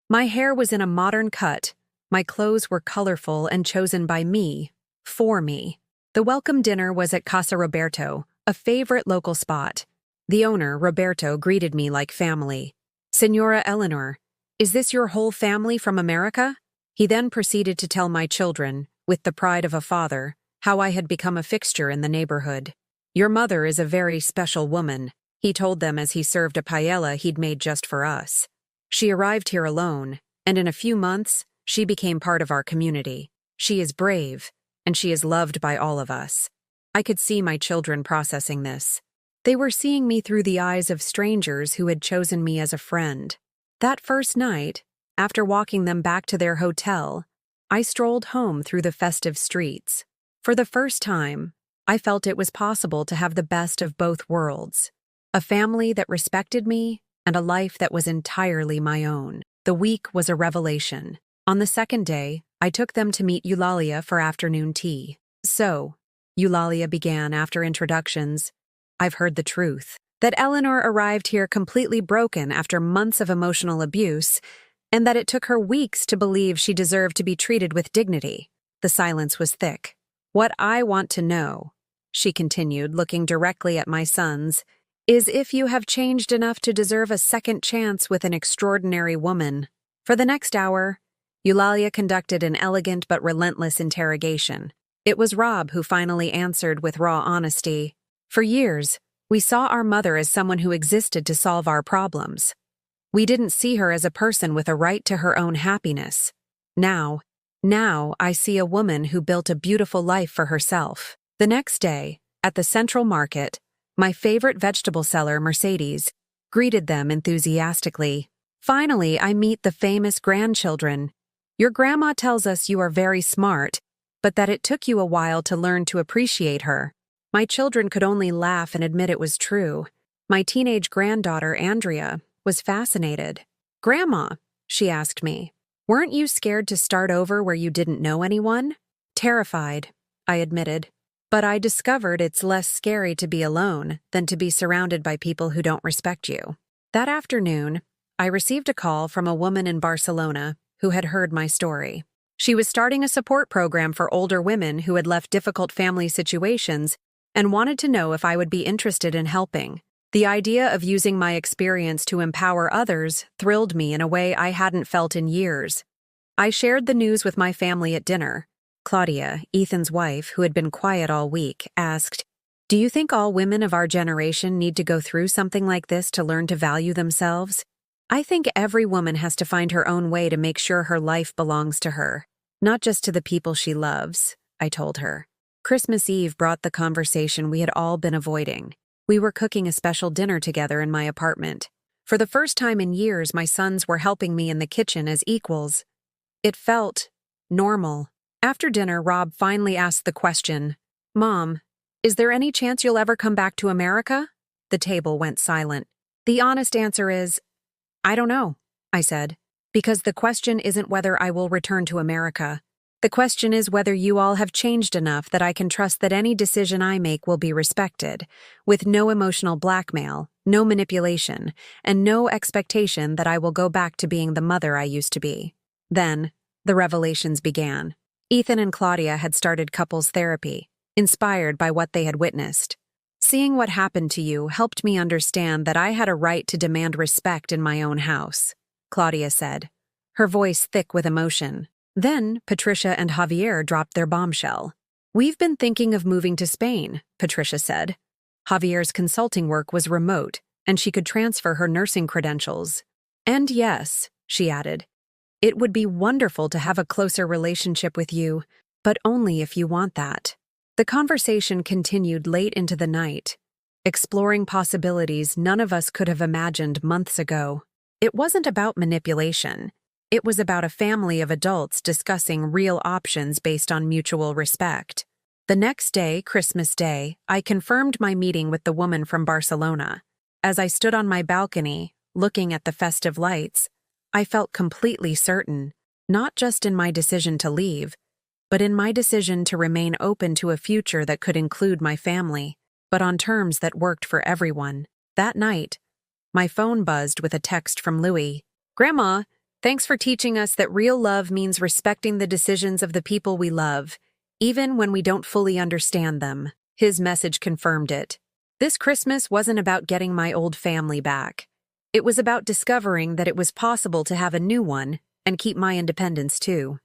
My hair was in a modern cut, my clothes were colorful and chosen by me, for me. The welcome dinner was at Casa Roberto, a favorite local spot. The owner, Roberto, greeted me like family. "Senora Eleanor, is this your whole family from America?" He then proceeded to tell my children, with the pride of a father, how I had become a fixture in the neighborhood. "Your mother is a very special woman," he told them as he served a paella he'd made just for us. "She arrived here alone, and in a few months, she became part of our community. She is brave, and she is loved by all of us." I could see my children processing this. They were seeing me through the eyes of strangers who had chosen me as a friend. That first night, after walking them back to their hotel, I strolled home through the festive streets. For the first time, I felt it was possible to have the best of both worlds. A family that respected me, and a life that was entirely my own. The week was a revelation. On the second day, I took them to meet Eulalia for afternoon tea. "So," Eulalia began after introductions, "I've heard the truth. That Eleanor arrived here completely broken after months of emotional abuse, and that it took her weeks to believe she deserved to be treated with dignity." The silence was thick. "What I want to know," she continued, looking directly at my sons, "is if you have changed enough to deserve a second chance with an extraordinary woman." For the next hour, Eulalia conducted an elegant but relentless interrogation. It was Rob who finally answered with raw honesty. "For years, we saw our mother as someone who existed to solve our problems. We didn't see her as a person with a right to her own happiness. Now I see a woman who built a beautiful life for herself." The next day, at the Central Market, my favorite vegetable seller, Mercedes, greeted them enthusiastically. Finally, I meet the famous grandchildren. Your grandma tells us you are very smart, but that it took you a while to learn to appreciate her. My children could only laugh and admit it was true. My teenage granddaughter, Andrea, was fascinated. "Grandma," she asked me, "weren't you scared to start over where you didn't know anyone?" "Terrified," I admitted. "But I discovered it's less scary to be alone than to be surrounded by people who don't respect you." That afternoon, I received a call from a woman in Barcelona who had heard my story. She was starting a support program for older women who had left difficult family situations and wanted to know if I would be interested in helping. The idea of using my experience to empower others thrilled me in a way I hadn't felt in years. I shared the news with my family at dinner. Claudia, Ethan's wife, who had been quiet all week, asked, "Do you think all women of our generation need to go through something like this to learn to value themselves?" "I think every woman has to find her own way to make sure her life belongs to her, not just to the people she loves," I told her. Christmas Eve brought the conversation we had all been avoiding. We were cooking a special dinner together in my apartment. For the first time in years, my sons were helping me in the kitchen as equals. It felt normal. After dinner, Rob finally asked the question, "Mom, is there any chance you'll ever come back to America?" The table went silent. "The honest answer is, I don't know," I said, "because the question isn't whether I will return to America. The question is whether you all have changed enough that I can trust that any decision I make will be respected, with no emotional blackmail, no manipulation, and no expectation that I will go back to being the mother I used to be." Then, the revelations began. Ethan and Claudia had started couples therapy, inspired by what they had witnessed. "Seeing what happened to you helped me understand that I had a right to demand respect in my own house," Claudia said, her voice thick with emotion. Then, Patricia and Javier dropped their bombshell. "We've been thinking of moving to Spain," Patricia said. Javier's consulting work was remote, and she could transfer her nursing credentials. "And yes," she added, "it would be wonderful to have a closer relationship with you, but only if you want that." The conversation continued late into the night, exploring possibilities none of us could have imagined months ago. It wasn't about manipulation. It was about a family of adults discussing real options based on mutual respect. The next day, Christmas Day, I confirmed my meeting with the woman from Barcelona. As I stood on my balcony, looking at the festive lights, I felt completely certain, not just in my decision to leave, but in my decision to remain open to a future that could include my family, but on terms that worked for everyone. That night, my phone buzzed with a text from Louis. "Grandma, thanks for teaching us that real love means respecting the decisions of the people we love, even when we don't fully understand them." His message confirmed it. This Christmas wasn't about getting my old family back. It was about discovering that it was possible to have a new one and keep my independence too.